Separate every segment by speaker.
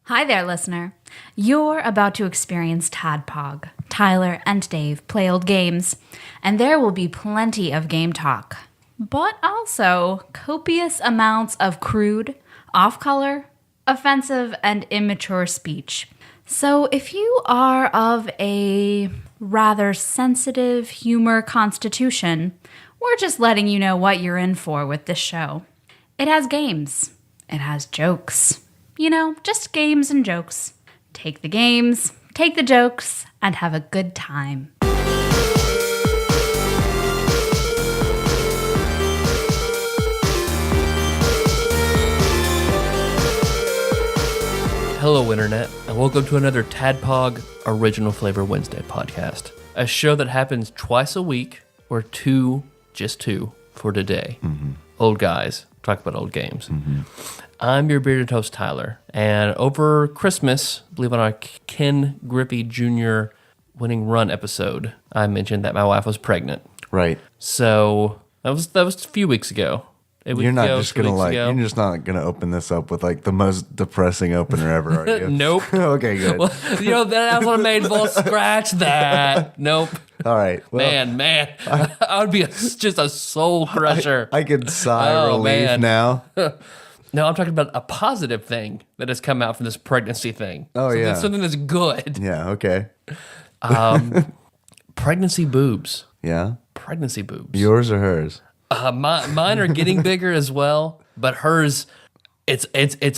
Speaker 1: Hi there, listener. You're about to experience TADPOG. Tyler and Dave play old games, and there will be plenty of game talk, but also copious amounts of crude, off-color, offensive, and immature speech. So if you are of a rather sensitive humor constitution, we're just letting you know what you're in for with this show. It has games. It has jokes. You know, just games and jokes. Take the games, take the jokes, and have a good time.
Speaker 2: Hello, Internet, and welcome to another TADPOG Original Flavor Wednesday podcast. A show that happens twice a week, or just two, for today. Mm-hmm. Old guys, talk about old games. Mm-hmm. I'm your bearded host, Tyler, and over Christmas, I believe on our Ken Griffey Jr. Winning Run episode, I mentioned that my wife was pregnant.
Speaker 3: Right.
Speaker 2: So that was a few weeks ago.
Speaker 3: You're not just not gonna open this up with like the most depressing opener ever, are you?
Speaker 2: Nope.
Speaker 3: Okay, good.
Speaker 2: Well, that's what I made. Well, scratch that. Nope.
Speaker 3: All right. Well,
Speaker 2: man, I would be just a soul crusher.
Speaker 3: I can sigh relief now.
Speaker 2: No, I'm talking about a positive thing that has come out from this pregnancy thing.
Speaker 3: Oh, yeah.
Speaker 2: Something that's good.
Speaker 3: Yeah, okay.
Speaker 2: Pregnancy boobs.
Speaker 3: Yeah?
Speaker 2: Pregnancy boobs.
Speaker 3: Yours or hers?
Speaker 2: Mine are getting bigger as well, but hers, it's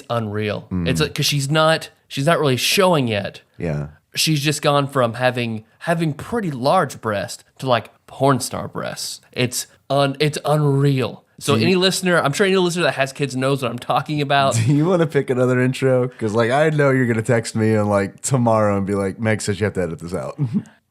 Speaker 2: unreal. It's because she's not really showing yet.
Speaker 3: Yeah.
Speaker 2: She's just gone from having pretty large breasts to like porn star breasts. It's unreal. So I'm sure any listener that has kids knows what I'm talking about.
Speaker 3: Do you want to pick another intro? Because like I know you're gonna text me on like tomorrow and be like, Meg says you have to edit this out.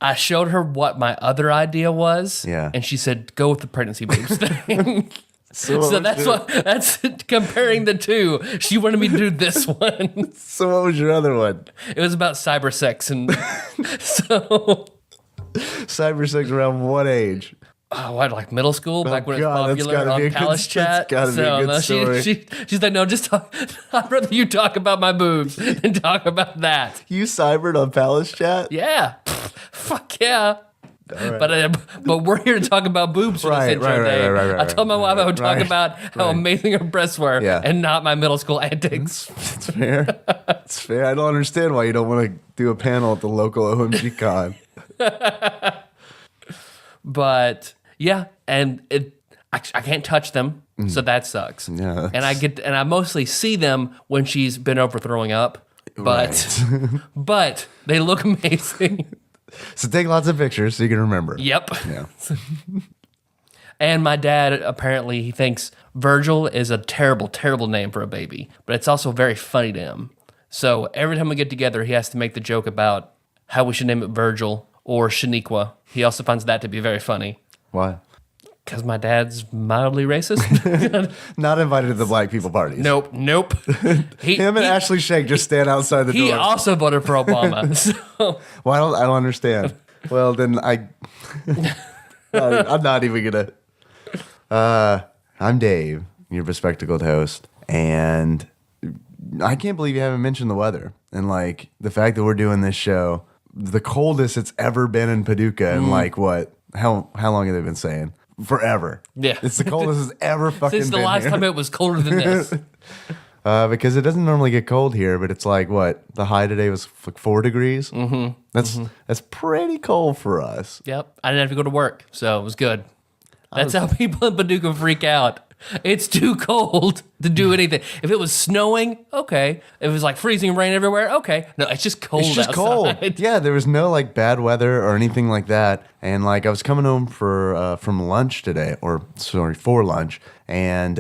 Speaker 2: I showed her what my other idea was,
Speaker 3: yeah,
Speaker 2: and she said, "Go with the pregnancy boobs thing."
Speaker 3: So
Speaker 2: that's comparing the two. She wanted me to do this one.
Speaker 3: So what was your other one?
Speaker 2: It was about cyber sex, and so
Speaker 3: cyber sex around what age?
Speaker 2: Like middle school, back when it was popular on Palace Chat.
Speaker 3: That's gotta be a good story.
Speaker 2: She's like, no, just talk. I'd rather you talk about my boobs than talk about that.
Speaker 3: You cybered on Palace Chat?
Speaker 2: Yeah. Fuck yeah.
Speaker 3: Right.
Speaker 2: But we're here to talk about boobs for this intro day.
Speaker 3: Right,
Speaker 2: I told my wife I would talk about how amazing her breasts were and not my middle school antics.
Speaker 3: It's fair. It's fair. I don't understand why you don't want to do a panel at the local OMG Con.
Speaker 2: But yeah, and I can't touch them, so that sucks.
Speaker 3: Yeah,
Speaker 2: and I mostly see them when she's been over throwing up, but but they look amazing.
Speaker 3: So take lots of pictures so you can remember.
Speaker 2: Yep.
Speaker 3: Yeah.
Speaker 2: And my dad, apparently, he thinks Virgil is a terrible, terrible name for a baby, but it's also very funny to him. So every time we get together, he has to make the joke about how we should name it Virgil or Shaniqua. He also finds that to be very funny.
Speaker 3: Why?
Speaker 2: Because my dad's mildly racist.
Speaker 3: Not invited to the black people parties.
Speaker 2: Nope.
Speaker 3: Him and Ashley Shank just stand outside the door.
Speaker 2: He also voted for Obama. So.
Speaker 3: Well, I don't understand. Well, then I'm not even gonna. I'm Dave, your bespectacled host, and I can't believe you haven't mentioned the weather and like the fact that we're doing this show, the coldest it's ever been in Paducah, and like what? How long have they been saying? Forever.
Speaker 2: Yeah.
Speaker 3: It's the coldest it's ever fucking been.
Speaker 2: Since the last time it was colder than this.
Speaker 3: Because it doesn't normally get cold here, but it's like what? The high today was like 4 degrees.
Speaker 2: Mm-hmm.
Speaker 3: That's pretty cold for us.
Speaker 2: Yep. I didn't have to go to work, so it was good. That's how people in Paducah freak out. It's too cold to do anything. If it was snowing, okay. If it was like freezing rain everywhere, okay. No, it's just cold. It's just outside.
Speaker 3: Cold. Yeah, there was no like bad weather or anything like that. And like I was coming home from lunch today, for lunch, and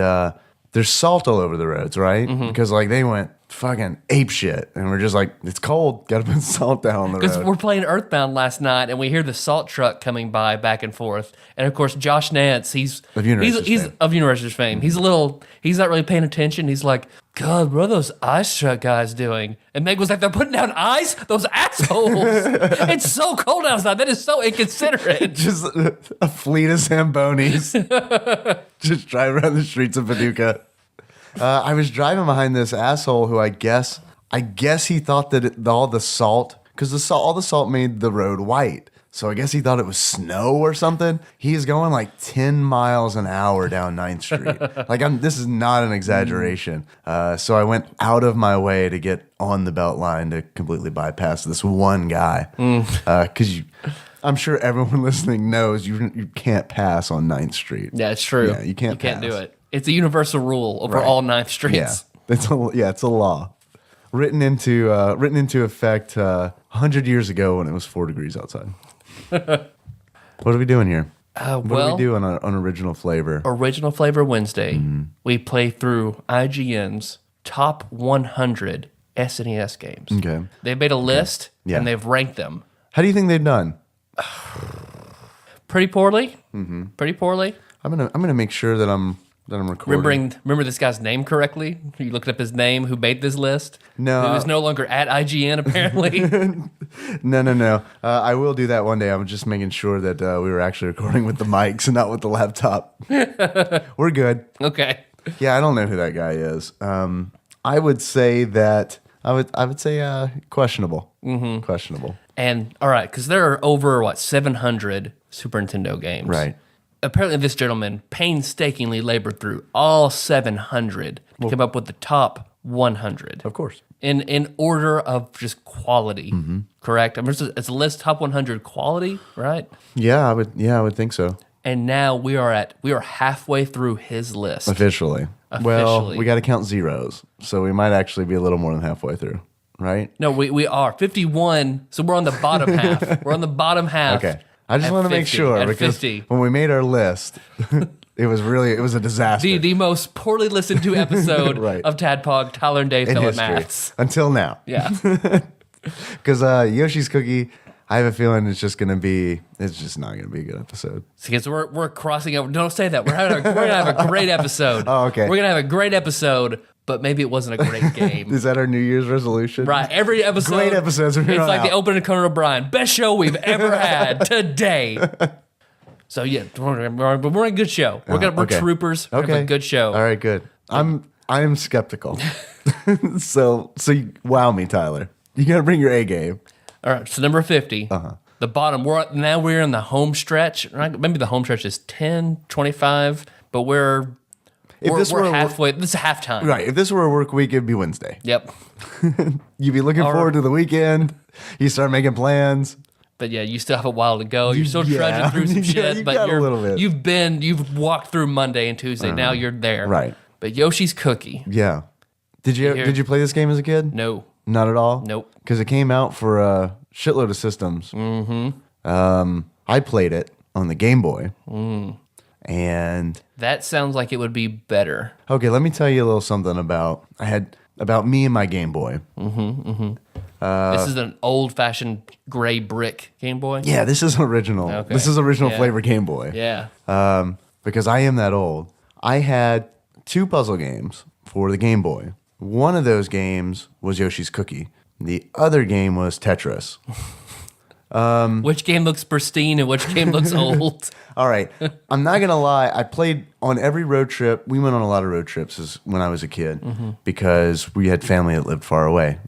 Speaker 3: there's salt all over the roads, right? Mm-hmm. Because like they went fucking ape shit, and we're just like, it's cold, gotta put salt down on the road.
Speaker 2: Because we're playing Earthbound last night, and we hear the salt truck coming by back and forth, and of course Josh Nance, he's of Universal's fame. He's not really paying attention. He's like, God, what are those ice truck guys doing? And Meg was like, they're putting down ice? Those assholes. It's so cold outside. That is so inconsiderate.
Speaker 3: Just a fleet of Zambonis just drive around the streets of Paducah. I was driving behind this asshole who I guess I guess he thought that all the salt, because all the salt made the road white. So I guess he thought it was snow or something. He's going like 10 miles an hour down 9th Street. This is not an exaggeration. So I went out of my way to get on the belt line to completely bypass this one guy. Because I'm sure everyone listening knows you can't pass on 9th Street.
Speaker 2: Yeah, it's true.
Speaker 3: Yeah, you can't
Speaker 2: do it. It's a universal rule over all 9th Streets.
Speaker 3: Yeah, it's a law. Written into effect 100 years ago when it was 4 degrees outside. What are we doing here? What do we do on Original Flavor?
Speaker 2: Original Flavor Wednesday. We play through IGN's top 100 SNES games.
Speaker 3: Okay.
Speaker 2: They've made a list and they've ranked them.
Speaker 3: How do you think they've done?
Speaker 2: Pretty poorly. Pretty poorly.
Speaker 3: I'm gonna make sure that I'm recording.
Speaker 2: Remember this guy's name correctly? You looked up his name, who made this list?
Speaker 3: No.
Speaker 2: Who is no longer at IGN, apparently?
Speaker 3: No. I will do that one day. I'm just making sure that we were actually recording with the mics and not with the laptop. We're good.
Speaker 2: Okay.
Speaker 3: Yeah, I don't know who that guy is. I would say that I would say questionable. Questionable.
Speaker 2: And, all right, because there are over, 700 Super Nintendo games.
Speaker 3: Right.
Speaker 2: Apparently, this gentleman painstakingly labored through all 700 to come up with the top 100.
Speaker 3: Of course.
Speaker 2: In order of just quality, correct? I mean, it's a list top 100 quality, right?
Speaker 3: Yeah, I would think so.
Speaker 2: And now we are halfway through his list.
Speaker 3: Officially. Well, we got to count zeros, so we might actually be a little more than halfway through, right?
Speaker 2: No, we are 51. So we're on the bottom half. We're on the bottom half.
Speaker 3: Okay. I just want to make sure because
Speaker 2: 50.
Speaker 3: when we made our list, it was a disaster.
Speaker 2: The most poorly listened to episode
Speaker 3: Right.
Speaker 2: of TADPOG, Tyler and Dave
Speaker 3: in
Speaker 2: Phil at
Speaker 3: history.
Speaker 2: Maths.
Speaker 3: Until now.
Speaker 2: Yeah.
Speaker 3: Because Yoshi's Cookie, I have a feeling it's just not going to be a good episode.
Speaker 2: Because we're crossing over. Don't say that. We're going to have a great episode.
Speaker 3: Oh, okay.
Speaker 2: We're going to have a great episode, but maybe it wasn't a great game.
Speaker 3: Is that our New Year's resolution?
Speaker 2: Right. Every episode.
Speaker 3: Great episodes from here
Speaker 2: It's
Speaker 3: on
Speaker 2: like
Speaker 3: out.
Speaker 2: the opening of Conan O'Brien. Best show we've ever had today. So, yeah, we're a good show. We're
Speaker 3: okay.
Speaker 2: troopers. We're gonna have a good show.
Speaker 3: All right, good. I am skeptical. so you wow me, Tyler. You got to bring your A game.
Speaker 2: All right, so number 50. The bottom. We're in the home stretch. Right? Maybe the home stretch is 10, 25, but we're halfway. This is halftime.
Speaker 3: Right. If this were a work week, it'd be Wednesday.
Speaker 2: Yep.
Speaker 3: You'd be looking forward to the weekend. You start making plans.
Speaker 2: But yeah, you still have a while to go. You're still trudging through some shit.
Speaker 3: You
Speaker 2: but
Speaker 3: got a little bit.
Speaker 2: You've walked through Monday and Tuesday. Now you're there.
Speaker 3: Right.
Speaker 2: But Yoshi's Cookie.
Speaker 3: Yeah. Did you play this game as a kid?
Speaker 2: No.
Speaker 3: Not at all?
Speaker 2: Nope.
Speaker 3: Because it came out for a shitload of systems. I played it on the Game Boy. And
Speaker 2: That sounds like it would be better.
Speaker 3: okay, let me tell you a little something about me and my Game Boy.
Speaker 2: This is an old-fashioned gray brick Game Boy.
Speaker 3: Yeah, this is original.
Speaker 2: Okay.
Speaker 3: This is original
Speaker 2: Yeah.
Speaker 3: flavor Game Boy.
Speaker 2: Yeah.
Speaker 3: Because I am that old. I had 2 puzzle games for the Game Boy. One of those games was Yoshi's Cookie. The other game was Tetris.
Speaker 2: Which game looks pristine and which game looks old?
Speaker 3: All right. I'm not going to lie. I played on every road trip. We went on a lot of road trips when I was a kid because we had family that lived far away,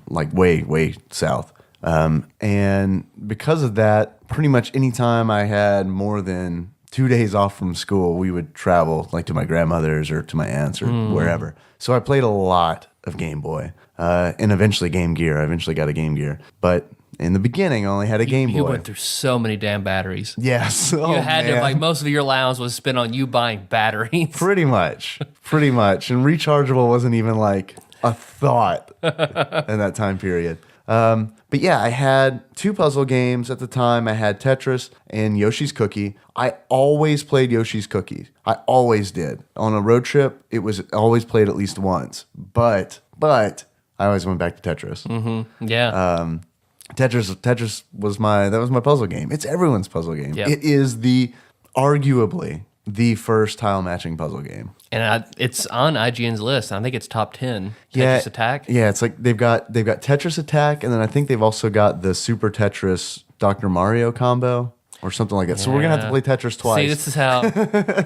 Speaker 3: like way, way south. And because of that, pretty much anytime I had more than 2 days off from school, we would travel like to my grandmother's or to my aunt's or wherever. So I played a lot of Game Boy and eventually Game Gear. I eventually got a Game Gear. But in the beginning, I only had a Game Boy.
Speaker 2: You went through so many damn batteries.
Speaker 3: Yes.
Speaker 2: You had to, most of your allowance was spent on you buying batteries.
Speaker 3: Pretty much. And rechargeable wasn't even like a thought in that time period. But yeah, I had 2 puzzle games at the time. I had Tetris and Yoshi's Cookie. I always played Yoshi's Cookie. I always did. On a road trip, it was always played at least once. But I always went back to Tetris.
Speaker 2: Yeah.
Speaker 3: Tetris was my puzzle game. It's everyone's puzzle game.
Speaker 2: Yep.
Speaker 3: It is arguably the first tile matching puzzle game.
Speaker 2: And it's on IGN's list. I think it's top 10. Tetris Attack.
Speaker 3: Yeah, it's like they've got Tetris Attack, and then I think they've also got the Super Tetris Dr. Mario combo or something like that. So we're gonna have to play Tetris twice.
Speaker 2: See, this is how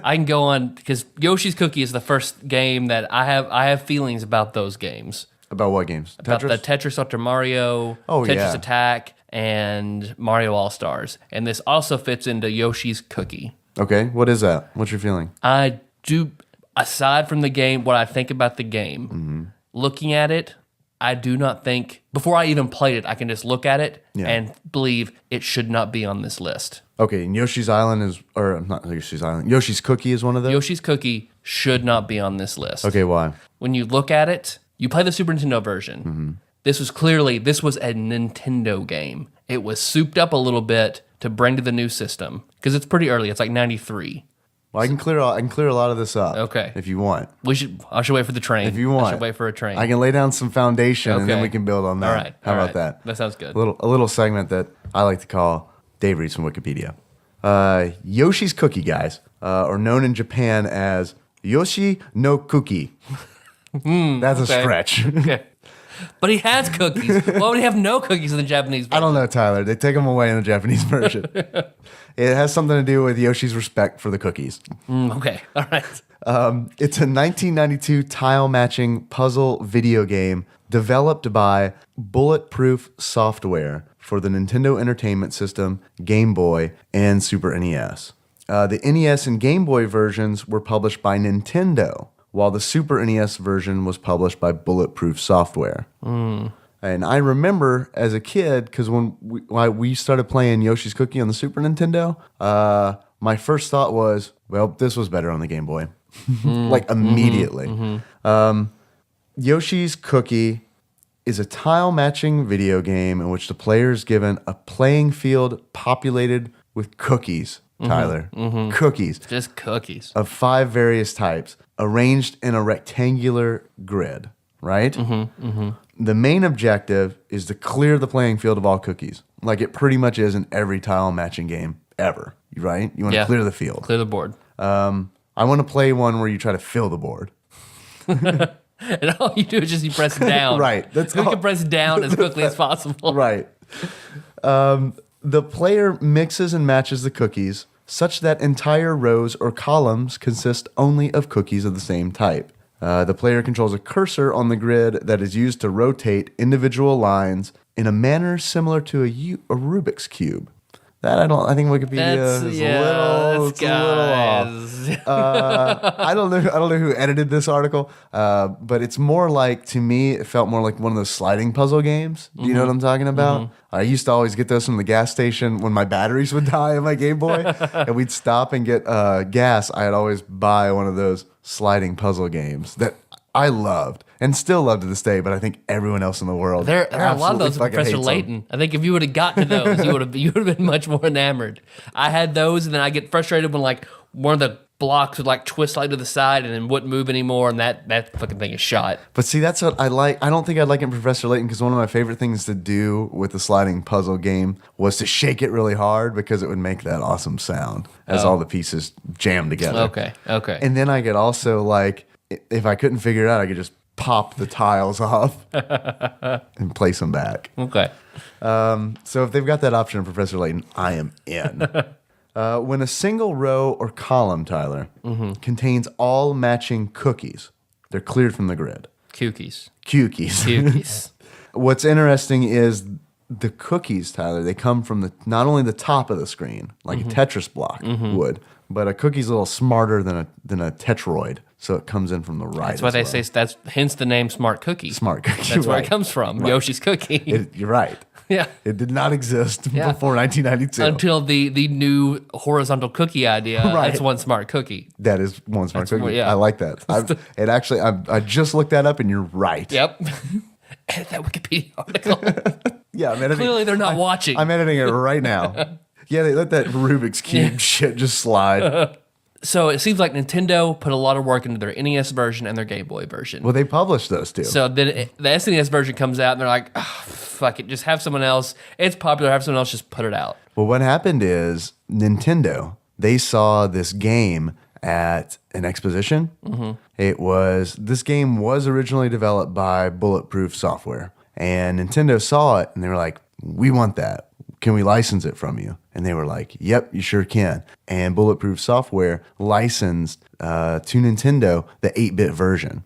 Speaker 2: I can go on because Yoshi's Cookie is the first game that I have feelings about those games.
Speaker 3: About what games?
Speaker 2: About the Tetris Dr. Mario, Tetris Attack, and Mario All-Stars. And this also fits into Yoshi's Cookie.
Speaker 3: Okay, what is that? What's your feeling?
Speaker 2: I do, aside from the game, what I think about the game, looking at it, I do not think, before I even played it, I can just look at it and believe it should not be on this list.
Speaker 3: Okay, and Yoshi's Island is, or not Yoshi's Island, Yoshi's Cookie is one of those?
Speaker 2: Yoshi's Cookie should not be on this list.
Speaker 3: Okay, why?
Speaker 2: When you look at it, you play the Super Nintendo version. This was a Nintendo game. It was souped up a little bit to bring to the new system because it's pretty early. It's like 93.
Speaker 3: Well, I can clear a lot of this up.
Speaker 2: Okay.
Speaker 3: If you want.
Speaker 2: I should wait for the train.
Speaker 3: If you want.
Speaker 2: I should wait for a train.
Speaker 3: I can lay down some foundation and then
Speaker 2: Okay.
Speaker 3: we can build on that.
Speaker 2: All right.
Speaker 3: How
Speaker 2: All
Speaker 3: about
Speaker 2: right.
Speaker 3: that?
Speaker 2: That sounds good.
Speaker 3: A little segment that I like to call Dave Reads from Wikipedia. Yoshi's Cookie, guys, or known in Japan as Yoshi no Cookie. That's a stretch.
Speaker 2: Okay. But he has cookies. Why would he have no cookies in the Japanese version?
Speaker 3: I don't know, Tyler. They take them away in the Japanese version. It has something to do with Yoshi's respect for the cookies.
Speaker 2: Okay. All right.
Speaker 3: It's a 1992 tile matching puzzle video game developed by Bulletproof Software for the Nintendo Entertainment System, Game Boy, and Super NES. The NES and Game Boy versions were published by Nintendo, while the Super NES version was published by Bulletproof Software. And I remember as a kid, because when we started playing Yoshi's Cookie on the Super Nintendo, my first thought was, well, this was better on the Game Boy. Like immediately. Yoshi's Cookie is a tile matching video game in which the player is given a playing field populated with cookies, Tyler. Cookies.
Speaker 2: Just cookies.
Speaker 3: Of 5 various types, arranged in a rectangular grid, right? The main objective is to clear the playing field of all cookies, like it pretty much is in every tile matching game ever, right? You want to clear the field.
Speaker 2: Clear the board.
Speaker 3: I want to play one where you try to fill the board.
Speaker 2: And all you do is just you press down.
Speaker 3: Right.
Speaker 2: That's you can press down as quickly as possible.
Speaker 3: Right. The player mixes and matches the cookies such that entire rows or columns consist only of cookies of the same type. The player controls a cursor on the grid that is used to rotate individual lines in a manner similar to a Rubik's Cube. That I think Wikipedia is a little off. I don't know who edited this article, but it's more like, to me, it felt more like one of those sliding puzzle games. Do you know what I'm talking about? I used to always get those from the gas station when my batteries would die on my Game Boy, and we'd stop and get gas. I'd always buy one of those sliding puzzle games that I loved and still love to this day, but I think everyone else in the world
Speaker 2: There are a lot of those with
Speaker 3: fucking
Speaker 2: Professor
Speaker 3: hates them.
Speaker 2: Layton. I think if you would have gotten to those, you would have been much more enamored. I had those, and then I get frustrated when like one of the blocks would like twist like to the side and then wouldn't move anymore, and that fucking thing is shot.
Speaker 3: But see, that's what I like. I don't think I'd like it in Professor Layton because one of my favorite things to do with the sliding puzzle game was to shake it really hard because it would make that awesome sound as all the pieces jam together.
Speaker 2: Okay.
Speaker 3: And then I could also, like, if I couldn't figure it out, I could just pop the tiles off and place them back.
Speaker 2: Okay.
Speaker 3: So if they've got that option in Professor Layton, I am in. When a single row or column, Tyler, contains all matching cookies, they're cleared from the grid.
Speaker 2: Cookies.
Speaker 3: Cookies. What's interesting is the cookies, Tyler, they come from not only the top of the screen, like a Tetris block would, but a cookie's a little smarter than a Tetroid, so it comes in from the right.
Speaker 2: That's why they say that's hence the name Smart Cookie.
Speaker 3: Smart Cookie.
Speaker 2: That's where
Speaker 3: right.
Speaker 2: it comes from. Right. Yoshi's Cookie.
Speaker 3: You're right.
Speaker 2: Yeah.
Speaker 3: It did not exist before 1992.
Speaker 2: Until the new horizontal cookie idea.
Speaker 3: Right.
Speaker 2: That's one Smart Cookie.
Speaker 3: That is one Smart Cookie.
Speaker 2: Yeah.
Speaker 3: I like that. I just looked that up, and you're right.
Speaker 2: Yep. Edit that Wikipedia article.
Speaker 3: Yeah, I'm editing.
Speaker 2: Clearly, they're not watching.
Speaker 3: I'm editing it right now. Yeah, they let that Rubik's Cube shit just slide.
Speaker 2: So it seems like Nintendo put a lot of work into their NES version and their Game Boy version.
Speaker 3: Well, they published those two.
Speaker 2: So then the SNES version comes out, and they're like, oh, fuck it, just have someone else. It's popular, have someone else just put it out.
Speaker 3: Well, what happened is Nintendo, they saw this game at an exposition. This game was originally developed by Bulletproof Software. And Nintendo saw it, and they were like, we want that. Can we license it from you? And they were like, yep, you sure can. And Bulletproof Software licensed to Nintendo the 8-bit version.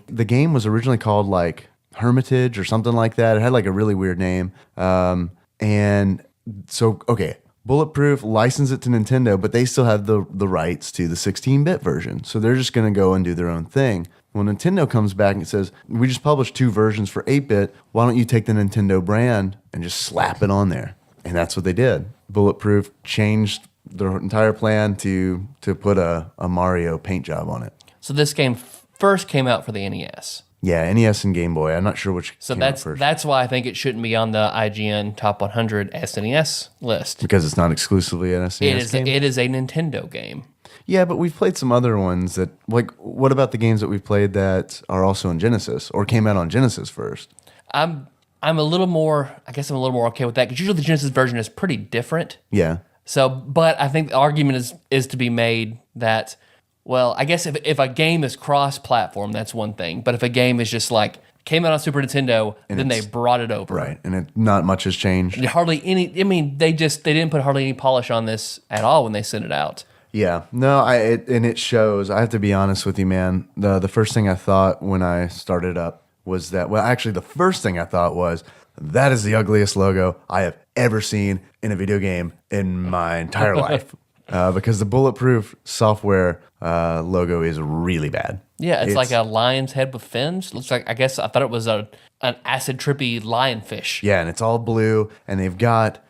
Speaker 3: The game was originally called like Hermitage or something like that. It had like a really weird name. And so, okay, Bulletproof licensed it to Nintendo, but they still have the rights to the 16-bit version. So they're just going to go and do their own thing. When Nintendo comes back and says, we just published 2 versions for 8-bit, why don't you take the Nintendo brand and just slap it on there? And that's what they did. Bulletproof changed their entire plan to put a Mario paint job on it.
Speaker 2: So this game first came out for the NES.
Speaker 3: Yeah, NES and Game Boy. I'm not sure which
Speaker 2: So
Speaker 3: came out first.
Speaker 2: that's why I think it shouldn't be on the IGN Top 100 SNES list.
Speaker 3: Because it's not exclusively an SNES game?
Speaker 2: It is a Nintendo game.
Speaker 3: Yeah, but we've played some other ones that, like, what about the games that we've played that are also in Genesis or came out on Genesis first?
Speaker 2: I'm a little more okay with that because usually the Genesis version is pretty different.
Speaker 3: Yeah.
Speaker 2: So, but I think the argument is to be made that, well, I guess if a game is cross-platform, that's one thing. But if a game is just like came out on Super Nintendo, then they brought it over.
Speaker 3: Right, and not much has changed.
Speaker 2: Hardly any. I mean, they didn't put hardly any polish on this at all when they sent it out.
Speaker 3: Yeah, no, and it shows. I have to be honest with you, man. The first thing I thought when I started up was that, well, actually, the first thing I thought was, that is the ugliest logo I have ever seen in a video game in my entire life. Because the Bulletproof software logo is really bad.
Speaker 2: Yeah, it's like a lion's head with fins. Looks like, I thought it was an acid trippy lionfish.
Speaker 3: Yeah, and it's all blue, and they've got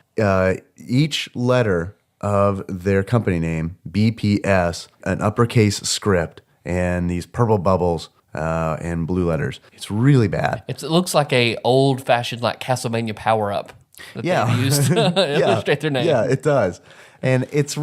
Speaker 3: each letter of their company name, BPS, an uppercase script, and these purple bubbles and blue letters. It's really bad.
Speaker 2: It looks like a old-fashioned like Castlevania power-up that they've used to illustrate their name.
Speaker 3: Yeah, it does. And it's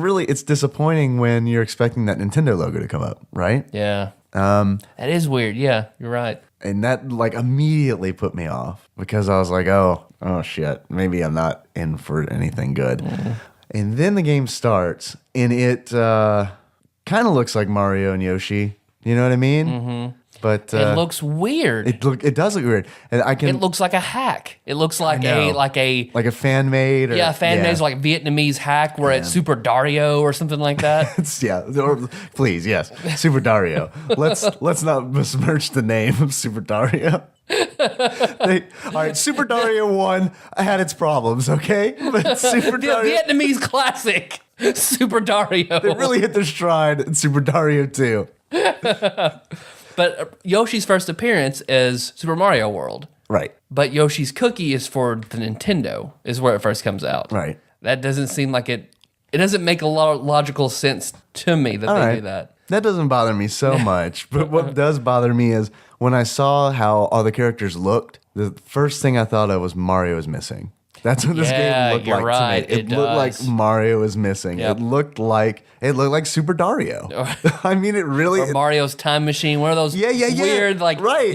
Speaker 3: disappointing when you're expecting that Nintendo logo to come up, right?
Speaker 2: Yeah. That is weird. Yeah, you're right.
Speaker 3: And that like immediately put me off because I was like, oh shit, maybe I'm not in for anything good. Mm-hmm. And then the game starts, and it kind of looks like Mario and Yoshi. You know what I mean? Mm-hmm. But
Speaker 2: it looks weird.
Speaker 3: It does look weird, and
Speaker 2: It looks like a hack. It looks like
Speaker 3: a fan made.
Speaker 2: Fan made like Vietnamese hack where it's Super Dario or something like that.
Speaker 3: Please, yes, Super Dario. Let's not besmirch the name of Super Dario. All right, Super Dario 1 had its problems, okay? But Super Dario,
Speaker 2: the Vietnamese classic, Super Dario.
Speaker 3: They really hit their stride in Super Dario 2.
Speaker 2: But Yoshi's first appearance is Super Mario World.
Speaker 3: Right.
Speaker 2: But Yoshi's Cookie is for the Nintendo, is where it first comes out.
Speaker 3: Right.
Speaker 2: That doesn't seem like it doesn't make a lot of logical sense to me that they do that.
Speaker 3: That doesn't bother me so much. But what does bother me is when I saw how all the characters looked, the first thing I thought of was Mario is missing. That's what this game looked like
Speaker 2: right.
Speaker 3: to me. It looked like Mario was missing.
Speaker 2: Yep.
Speaker 3: It looked like Super Dario. I mean, it really.
Speaker 2: Or Mario's Time Machine. One of those weird,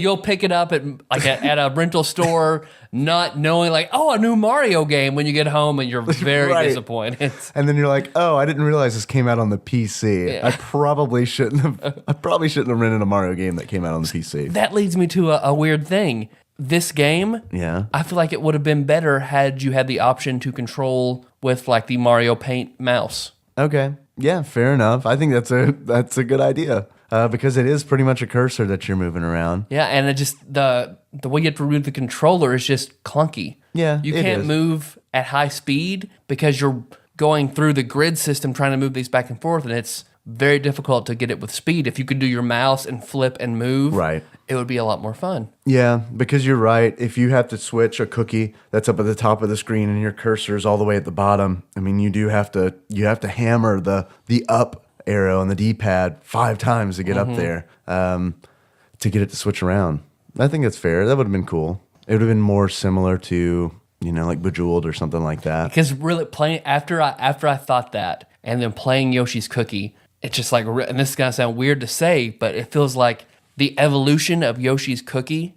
Speaker 2: you'll pick it up at a rental store, not knowing a new Mario game when you get home, and you're very disappointed.
Speaker 3: And then you're like, oh, I didn't realize this came out on the PC. Yeah. I probably shouldn't have rented a Mario game that came out on the PC.
Speaker 2: That leads me to a weird thing. This game, I feel like it would have been better had you had the option to control with like the Mario Paint mouse.
Speaker 3: Okay, yeah, fair enough. I think that's a good idea because it is pretty much a cursor that you're moving around.
Speaker 2: Yeah, and it just the way you have to move the controller is just clunky.
Speaker 3: Yeah,
Speaker 2: you can't move at high speed because you're going through the grid system trying to move these back and forth, and it's very difficult to get it with speed. If you could do your mouse and flip and move, it would be a lot more fun.
Speaker 3: Yeah, because you're right. If you have to switch a cookie that's up at the top of the screen and your cursor is all the way at the bottom, I mean, you have to hammer the up arrow on the D-pad 5 times to get up there to get it to switch around. I think that's fair. That would have been cool. It would have been more similar to, like Bejeweled or something like that.
Speaker 2: Because really playing after I thought that, and then playing Yoshi's Cookie, it's just like, and this is going to sound weird to say, but it feels like the evolution of Yoshi's Cookie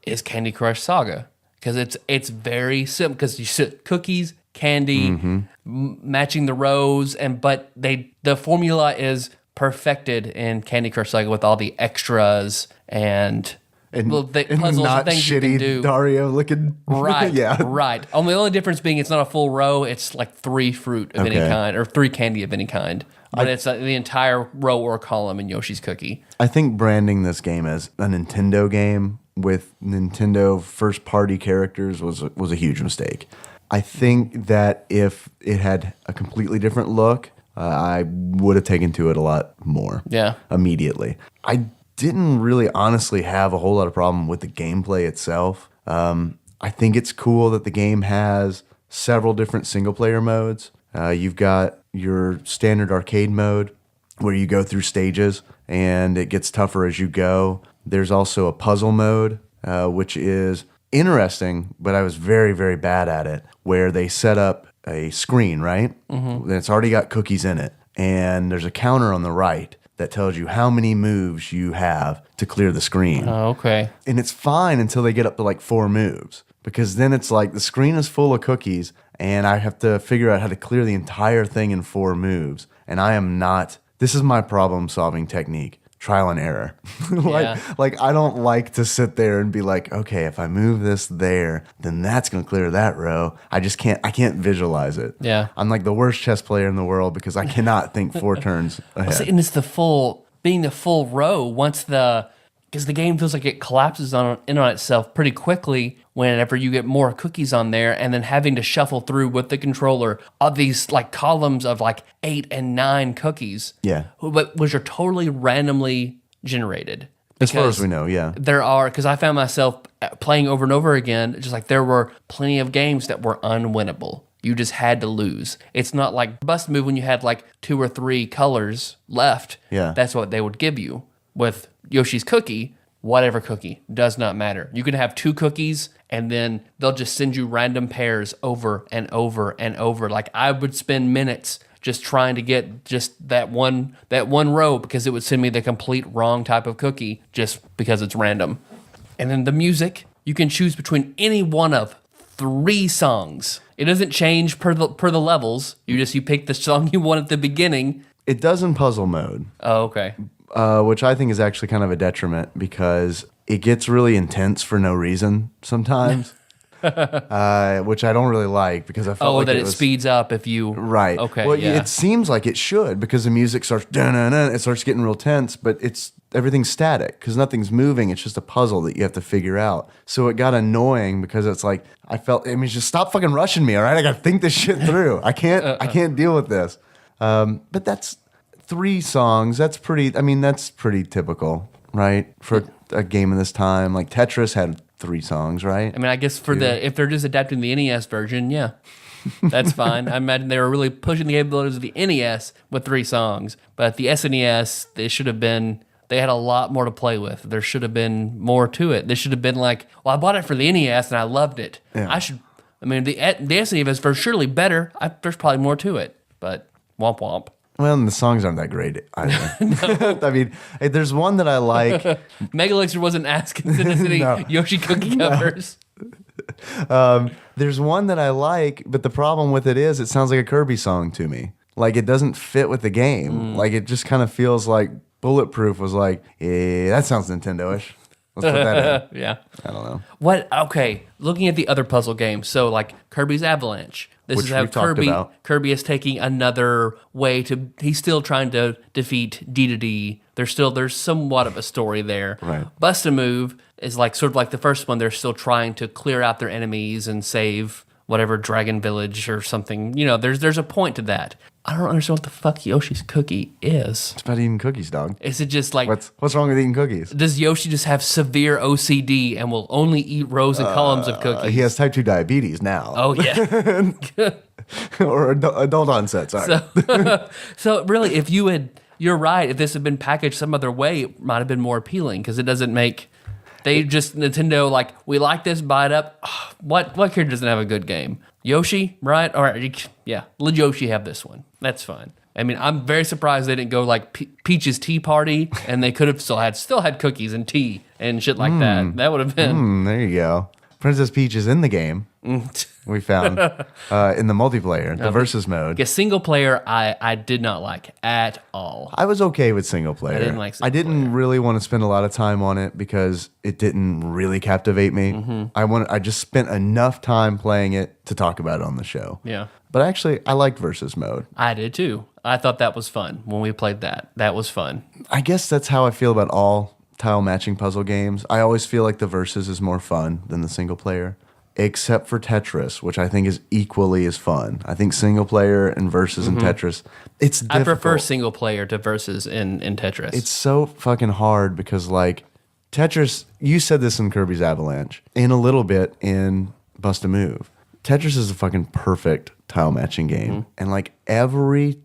Speaker 2: is Candy Crush Saga. Because it's very simple, because you sit cookies, candy, matching the rows, but the formula is perfected in Candy Crush Saga with all the extras and puzzles and things you can do.
Speaker 3: Dario looking.
Speaker 2: Right,
Speaker 3: yeah.
Speaker 2: Right. The only difference being it's not a full row, it's like 3 fruit of any kind, or 3 candy of any kind. But it's the entire row or column in Yoshi's Cookie.
Speaker 3: I think branding this game as a Nintendo game with Nintendo first-party characters was a huge mistake. I think that if it had a completely different look, I would have taken to it a lot more.
Speaker 2: Yeah.
Speaker 3: Immediately. I didn't really honestly have a whole lot of problem with the gameplay itself. I think it's cool that the game has several different single-player modes. You've got your standard arcade mode where you go through stages and it gets tougher as you go. There's also a puzzle mode, which is interesting, but I was very, very bad at it, where they set up a screen, right? Mm-hmm. It's already got cookies in it. And there's a counter on the right that tells you how many moves you have to clear the screen.
Speaker 2: Oh, okay.
Speaker 3: And it's fine until they get up to like 4 moves, because then it's like the screen is full of cookies and I have to figure out how to clear the entire thing in 4 moves. And I am not, this is my problem solving technique. Trial and error. Like I don't like to sit there and be like, okay, if I move this there, then that's going to clear that row. I can't visualize it.
Speaker 2: Yeah.
Speaker 3: I'm like the worst chess player in the world because I cannot think 4 turns ahead.
Speaker 2: And it's being the full row because the game feels like it collapses on itself pretty quickly whenever you get more cookies on there, and then having to shuffle through with the controller of these like columns of like 8 and 9 cookies.
Speaker 3: Yeah.
Speaker 2: But which are totally randomly generated.
Speaker 3: As far as we know, yeah.
Speaker 2: There are, because I found myself playing over and over again, just like there were plenty of games that were unwinnable. You just had to lose. It's not like Bust Move when you had like 2 or 3 colors left.
Speaker 3: Yeah.
Speaker 2: That's what they would give you. With Yoshi's Cookie, whatever cookie, does not matter. You can have 2 cookies and then they'll just send you random pairs over and over and over. Like I would spend minutes just trying to get just that one row because it would send me the complete wrong type of cookie just because it's random. And then the music, you can choose between any one of 3 songs. It doesn't change per the levels. You pick the song you want at the beginning.
Speaker 3: It does in puzzle mode.
Speaker 2: Oh, okay.
Speaker 3: Which I think is actually kind of a detriment because it gets really intense for no reason sometimes, which I don't really like because I felt like
Speaker 2: it speeds up if you...
Speaker 3: Right.
Speaker 2: Okay,
Speaker 3: well,
Speaker 2: yeah.
Speaker 3: It seems like it should because the music starts... It starts getting real tense, but everything's static because nothing's moving. It's just a puzzle that you have to figure out. So it got annoying because it's like, just stop fucking rushing me, all right? I got to think this shit through. I can't deal with this. But that's... 3 songs, that's pretty typical, right? For a game of this time. Like Tetris had 3 songs, right?
Speaker 2: I mean, I guess if they're just adapting the NES version, yeah, that's fine. I imagine they were really pushing the capabilities of the NES with 3 songs. But the SNES, they had a lot more to play with. There should have been more to it. They should have been like, well, I bought it for the NES and I loved it. Yeah. The SNES is for surely better. There's probably more to it, but womp womp.
Speaker 3: Well, and the songs aren't that great either. I mean, hey, there's one that I like.
Speaker 2: Megalixer wasn't asking any Yoshi cookie covers.
Speaker 3: There's one that I like, but the problem with it is it sounds like a Kirby song to me. Like it doesn't fit with the game. Like it just kind of feels like Bulletproof was like, that sounds Nintendo-ish. Let's put that in.
Speaker 2: Yeah.
Speaker 3: I don't know.
Speaker 2: Okay, looking at the other puzzle games, so like Kirby's Avalanche. This is how Kirby is taking another way he's still trying to defeat D. There's somewhat of a story there.
Speaker 3: Right.
Speaker 2: Bust a Move is like sort of like the first one. They're still trying to clear out their enemies and save whatever Dragon Village or something. There's a point to that. I don't understand what the fuck Yoshi's Cookie is.
Speaker 3: It's about eating cookies, dog.
Speaker 2: Is it just like...
Speaker 3: What's wrong with eating cookies?
Speaker 2: Does Yoshi just have severe OCD and will only eat rows and columns of cookies?
Speaker 3: He has type 2 diabetes now.
Speaker 2: Oh, yeah.
Speaker 3: Or adult onset, sorry.
Speaker 2: So really, you're right. If this had been packaged some other way, it might have been more appealing because it doesn't make... Nintendo, like, we like this, buy it up. What character doesn't have a good game? Yoshi, right? All right, yeah, let Yoshi have this one. That's fine. I mean, I'm very surprised they didn't go like Peach's Tea Party, and they could have still had cookies and tea and shit like that. That would have been.
Speaker 3: There you go. Princess Peach is in the game. We found in the multiplayer, the versus mode.
Speaker 2: Yeah, single player, I did not like at all.
Speaker 3: I was okay with single player.
Speaker 2: I didn't like single
Speaker 3: I didn't
Speaker 2: player.
Speaker 3: really want to spend a lot of time on it because it didn't really captivate me. Mm-hmm. I just spent enough time playing it to talk about it on the show.
Speaker 2: Yeah.
Speaker 3: But actually, I liked versus mode.
Speaker 2: I did too. I thought that was fun when we played that. That was fun.
Speaker 3: I guess that's how I feel about all tile matching puzzle games, I always feel like the versus is more fun than the single player. Except for Tetris, which I think is equally as fun. I think single player and versus in Tetris, it's difficult.
Speaker 2: I prefer single player to versus in Tetris.
Speaker 3: It's so fucking hard because, like, Tetris, you said this in Kirby's Avalanche, in a little bit in Bust a Move. Tetris is a fucking perfect tile matching game. And, like, every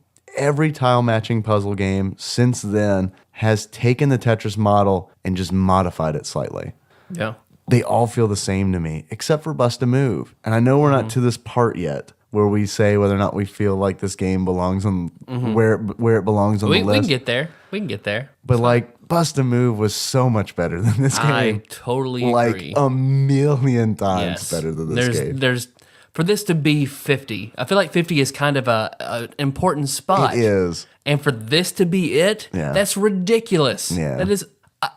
Speaker 3: tile matching puzzle game since then has taken the Tetris model and just modified it slightly.
Speaker 2: Yeah.
Speaker 3: They all feel the same to me, except for Bust a Move. And I know we're not to this part yet where we say whether or not we feel like this game belongs on where it belongs on the list.
Speaker 2: We can get there. We can get there.
Speaker 3: But like Bust a Move was so much better than this game.
Speaker 2: I totally agree.
Speaker 3: Like a million times better than this game.
Speaker 2: There's for this to be 50. I feel like 50 is kind of an important spot.
Speaker 3: It is.
Speaker 2: And for this to be it, that's ridiculous.
Speaker 3: Yeah.
Speaker 2: That is.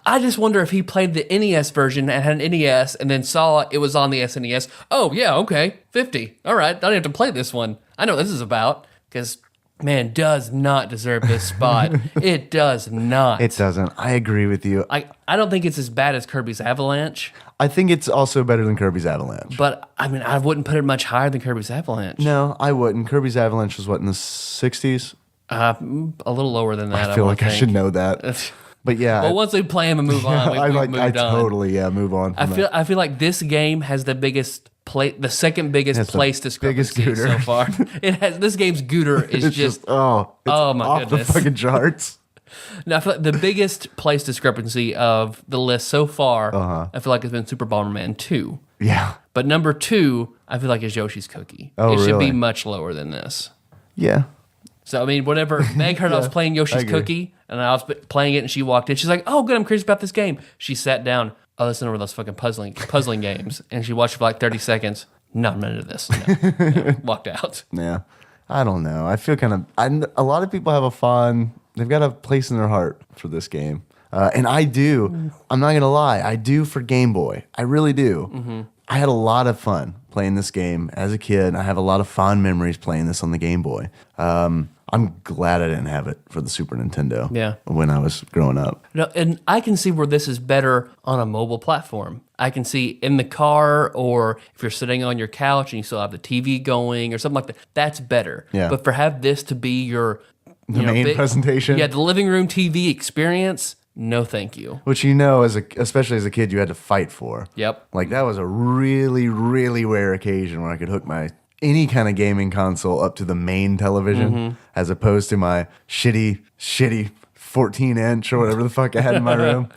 Speaker 2: I just wonder if he played the NES version and had an NES and then saw it was on the SNES. Oh, yeah, okay, 50. All right, I don't have to play this one. I know what this is about because, man, does not deserve this spot. It does not.
Speaker 3: It doesn't. I agree with you.
Speaker 2: I don't think it's as bad as Kirby's Avalanche.
Speaker 3: I think it's also better than Kirby's Avalanche.
Speaker 2: But, I mean, I wouldn't put it much higher than Kirby's Avalanche.
Speaker 3: No, I wouldn't. Kirby's Avalanche was what, in the 60s?
Speaker 2: A little lower than that,
Speaker 3: I feel like I should know that. But yeah.
Speaker 2: Well, once we play him and move on, we've moved on.
Speaker 3: Totally, move on.
Speaker 2: I feel like this game has the biggest the second biggest place discrepancy so far. It has this game's gooter is
Speaker 3: it's
Speaker 2: just
Speaker 3: oh my
Speaker 2: off
Speaker 3: goodness, the fucking charts.
Speaker 2: Now, I feel like the biggest place discrepancy of the list so far, I feel like it's been Super Bomberman 2.
Speaker 3: Yeah,
Speaker 2: but number 2, I feel like is Yoshi's Cookie.
Speaker 3: Oh,
Speaker 2: it should
Speaker 3: really?
Speaker 2: be much lower than this.
Speaker 3: Yeah.
Speaker 2: So, I mean, whenever Meg heard I was playing Yoshi's Cookie, and I was playing it, and she walked in, she's like, oh, good, I'm curious about this game. She sat down, listen to those fucking puzzling games, and she watched it for like 30 seconds. No, I'm not into this. No. Walked out.
Speaker 3: Yeah. I don't know. I feel kind of, a lot of people have they've got a place in their heart for this game. And I do, I'm not going to lie, I do for Game Boy. I really do. I had a lot of fun playing this game as a kid. I have a lot of fond memories playing this on the Game Boy. I'm glad I didn't have it for the Super Nintendo when I was growing up.
Speaker 2: No, and I can see where this is better on a mobile platform. I can see in the car, or if you're sitting on your couch and you still have the TV going or something like that, that's better.
Speaker 3: Yeah.
Speaker 2: But for have this to be your
Speaker 3: main presentation?
Speaker 2: Yeah, the living room TV experience, no thank you.
Speaker 3: Which especially as a kid, you had to fight for.
Speaker 2: Yep.
Speaker 3: Like that was a really, really rare occasion where I could hook any kind of gaming console up to the main television as opposed to my shitty 14-inch or whatever the fuck I had in my room.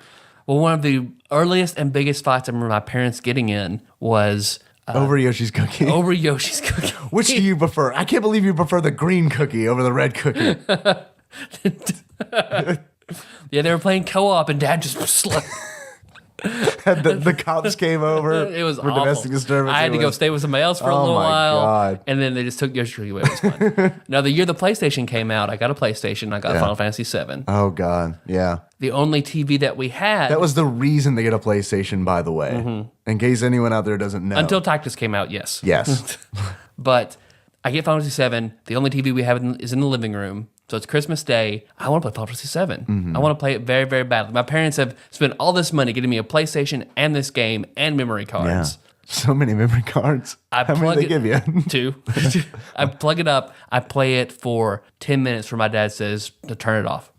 Speaker 2: Well, one of the earliest and biggest fights I remember my parents getting in was
Speaker 3: over Yoshi's Cookie.
Speaker 2: Over Yoshi's Cookie.
Speaker 3: Which do you prefer? I can't believe you prefer the green cookie over the red cookie.
Speaker 2: Yeah, they were playing co-op and Dad just slept.
Speaker 3: the cops came over.
Speaker 2: It was
Speaker 3: for
Speaker 2: awful.
Speaker 3: Domestic disturbance.
Speaker 2: I had to go stay with somebody else for a little while.
Speaker 3: God.
Speaker 2: And then they just took Yoshi Cookie away. It was fun. Now, the year the PlayStation came out, I got a PlayStation. I got Final Fantasy VII.
Speaker 3: Oh, God. Yeah.
Speaker 2: The only TV that we had.
Speaker 3: That was the reason to get a PlayStation, by the way. In case anyone out there doesn't know.
Speaker 2: Until Tactics came out, yes.
Speaker 3: Yes.
Speaker 2: But I get Final Fantasy VII. The only TV we have is in the living room. So it's Christmas Day. I want to play Final Fantasy VII. I want to play it very, very badly. My parents have spent all this money getting me a PlayStation and this game and memory cards.
Speaker 3: Yeah. So many memory cards. How many did they give you?
Speaker 2: 2. I plug it up. I play it for 10 minutes before my dad says to turn it off.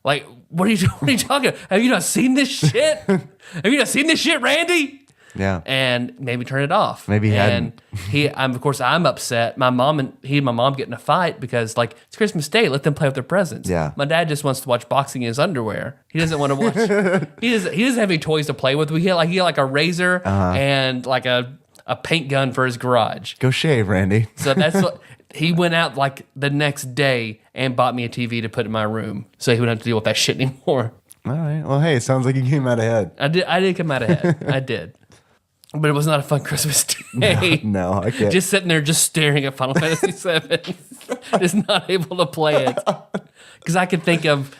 Speaker 2: Like, what are you talking about? Have you not seen this shit? Have you not seen this shit, Randy?
Speaker 3: Yeah.
Speaker 2: And maybe turn it off.
Speaker 3: Maybe he
Speaker 2: hadn't. Of course, I'm upset. My mom get in a fight because, like, it's Christmas Day. Let them play with their presents.
Speaker 3: Yeah.
Speaker 2: My dad just wants to watch boxing in his underwear. He doesn't want to watch. He doesn't have any toys to play with. He had like a razor and like a paint gun for his garage.
Speaker 3: Go shave, Randy.
Speaker 2: So that's what he went out like the next day and bought me a TV to put in my room, so he wouldn't have to deal with that shit anymore.
Speaker 3: All right. Well, hey, it sounds like you came out ahead.
Speaker 2: I did come out ahead. I did. But it was not a fun Christmas day.
Speaker 3: No, I can't.
Speaker 2: Just sitting there, just staring at Final Fantasy VII, just not able to play it. Because I could think of,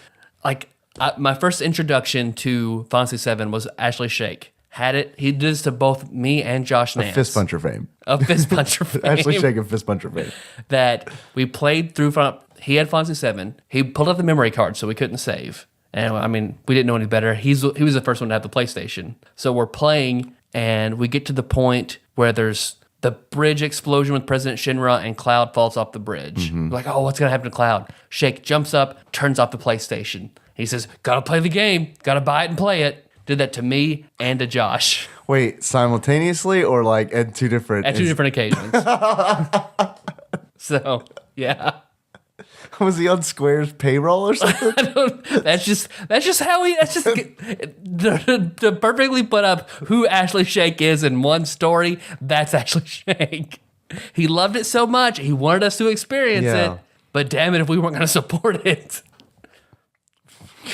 Speaker 2: my first introduction to Final Fantasy VII was Ashley Shake. Had it. He did this to both me and Josh Nance.
Speaker 3: A fist puncher fame.
Speaker 2: A fist puncher fame.
Speaker 3: Ashley Shake and fist puncher fame.
Speaker 2: That we played through. He had Final Fantasy VII. He pulled out the memory card so we couldn't save. And I mean, we didn't know any better. He was the first one to have the PlayStation. So we're playing, and we get to the point where there's the bridge explosion with President Shinra, and Cloud falls off the bridge. We're like, oh, what's going to happen to Cloud? Shake jumps up, turns off the PlayStation. He says, gotta play the game. Gotta buy it and play it. Did that to me and to Josh.
Speaker 3: Wait, simultaneously or like at two different...
Speaker 2: At two different occasions. So, yeah.
Speaker 3: Was he on Square's payroll or something?
Speaker 2: That's just how he. That's just to perfectly put up who Ashley Shake is in one story. That's Ashley Shake. He loved it so much, he wanted us to experience it. But damn it, if we weren't going to support it.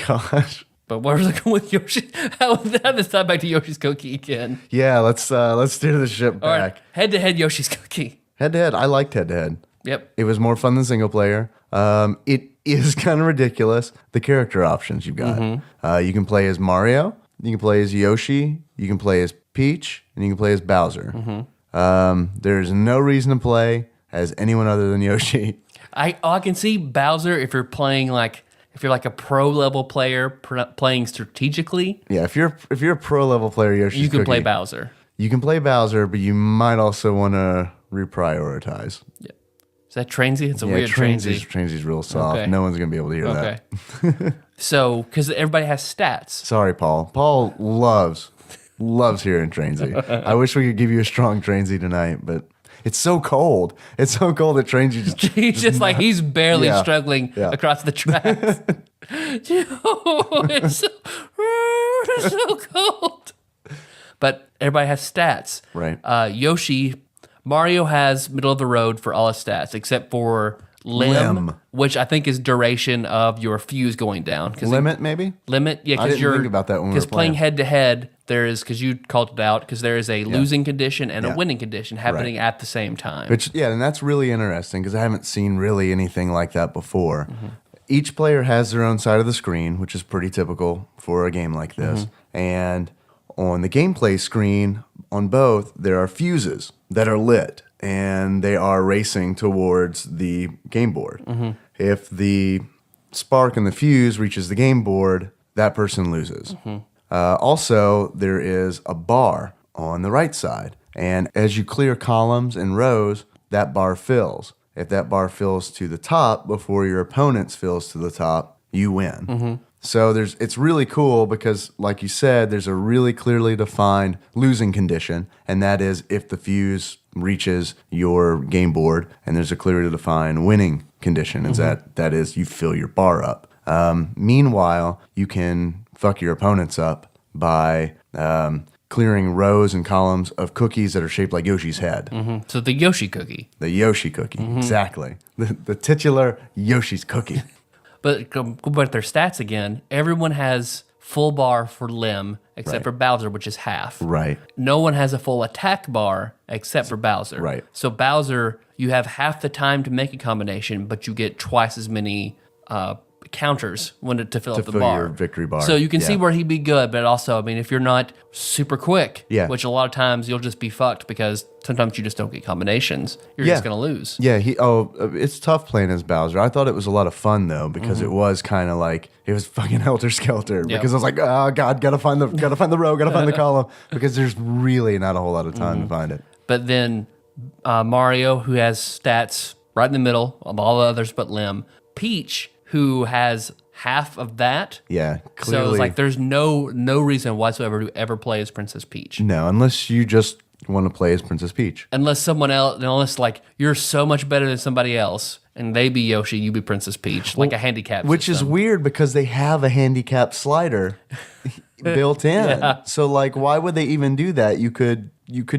Speaker 3: Gosh.
Speaker 2: But where was I going with Yoshi? How this time back to Yoshi's Cookie again?
Speaker 3: Yeah, let's steer the ship back.
Speaker 2: All right, head to head Yoshi's Cookie.
Speaker 3: Head to head. I liked head to head.
Speaker 2: Yep.
Speaker 3: It was more fun than single player. It is kind of ridiculous. The character options you've got. You can play as Mario. You can play as Yoshi. You can play as Peach. And you can play as Bowser. There's no reason to play as anyone other than Yoshi.
Speaker 2: I can see Bowser if you're playing if you're like a pro level player playing strategically.
Speaker 3: Yeah, if you're a pro level player, Yoshi's
Speaker 2: You can play
Speaker 3: Cookie.
Speaker 2: Bowser.
Speaker 3: You can play Bowser, but you might also want to reprioritize.
Speaker 2: Yeah. Is that Trainsy? It's a
Speaker 3: Yeah,
Speaker 2: weird Trainsy.
Speaker 3: Trains's real soft.
Speaker 2: Okay.
Speaker 3: No one's going to be able to hear that.
Speaker 2: So, because everybody has stats.
Speaker 3: Sorry, Paul. Paul loves hearing Trainsy. I wish we could give you a strong Trainsy tonight, but it's so cold. It's so cold that Trainsy just...
Speaker 2: He's just like, he's barely
Speaker 3: Yeah.
Speaker 2: struggling
Speaker 3: Yeah.
Speaker 2: across the tracks. It's so cold. But everybody has stats.
Speaker 3: Right.
Speaker 2: Mario has middle of the road for all his stats, except for Limb, which I think is duration of your fuse going down.
Speaker 3: Limit, maybe?
Speaker 2: Limit, yeah,
Speaker 3: I
Speaker 2: because
Speaker 3: didn't think about that when we were
Speaker 2: playing
Speaker 3: playing.
Speaker 2: head to head, there is, because you called it out, because there is a losing condition and a winning condition happening at the same time.
Speaker 3: Which, yeah, and that's really interesting because I haven't seen really anything like that before. Each player has their own side of the screen, which is pretty typical for a game like this. And on the gameplay screen, on both, there are fuses that are lit, and they are racing towards the game board. If the spark in the fuse reaches the game board, that person loses. Also, there is a bar on the right side, and as you clear columns and rows, that bar fills. If that bar fills to the top before your opponent's fills to the top, you win. So it's really cool because, like you said, there's a really clearly defined losing condition, and that is if the fuse reaches your game board, and there's a clearly defined winning condition, is that is you fill your bar up. Meanwhile, you can fuck your opponents up by clearing rows and columns of cookies that are shaped like Yoshi's head.
Speaker 2: So the Yoshi cookie.
Speaker 3: The Yoshi cookie, exactly. The titular Yoshi's cookie.
Speaker 2: But go back to their stats again. Everyone has full bar for Limb except for Bowser, which is half.
Speaker 3: Right.
Speaker 2: No one has a full attack bar except for Bowser.
Speaker 3: Right.
Speaker 2: So Bowser, you have half the time to make a combination, but you get twice as many counters to fill up the
Speaker 3: fill
Speaker 2: bar.
Speaker 3: your victory bar.
Speaker 2: So you can see
Speaker 3: Yeah.
Speaker 2: where he'd be good, but also, I mean, if you're not super quick,
Speaker 3: Yeah.
Speaker 2: which a lot of times you'll just be fucked because sometimes you just don't get combinations, you're just going to lose.
Speaker 3: Yeah, it's tough playing as Bowser. I thought it was a lot of fun though because it was kind of like it was fucking helter skelter because I was like, oh god, gotta find the row, gotta find the column because there's really not a whole lot of time to find it.
Speaker 2: But then Mario, who has stats right in the middle of all the others but Limb. Peach, who has half of that.
Speaker 3: Yeah, clearly.
Speaker 2: So it's like there's no reason whatsoever to ever play as Princess Peach.
Speaker 3: No, unless you just want to play as Princess Peach.
Speaker 2: Unless like you're so much better than somebody else and they be Yoshi, you be Princess Peach, like a handicap
Speaker 3: Which
Speaker 2: system.
Speaker 3: is weird because they have a handicap slider built in.
Speaker 2: Yeah.
Speaker 3: So like why would they even do that? You could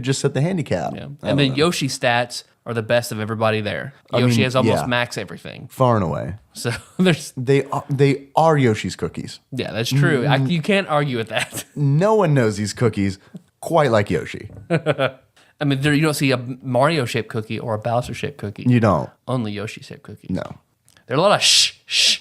Speaker 3: just set the handicap.
Speaker 2: Yeah.
Speaker 3: I
Speaker 2: And
Speaker 3: don't
Speaker 2: then
Speaker 3: know.
Speaker 2: Yoshi stats are the best of everybody there. Yoshi has almost max everything.
Speaker 3: Far and away.
Speaker 2: So there's
Speaker 3: They are Yoshi's cookies.
Speaker 2: yeah, that's true. You can't argue with that.
Speaker 3: No one knows these cookies quite like Yoshi.
Speaker 2: I mean, you don't see a Mario-shaped cookie or a Bowser-shaped cookie.
Speaker 3: You don't.
Speaker 2: Only Yoshi-shaped cookies.
Speaker 3: No.
Speaker 2: There are a lot of shh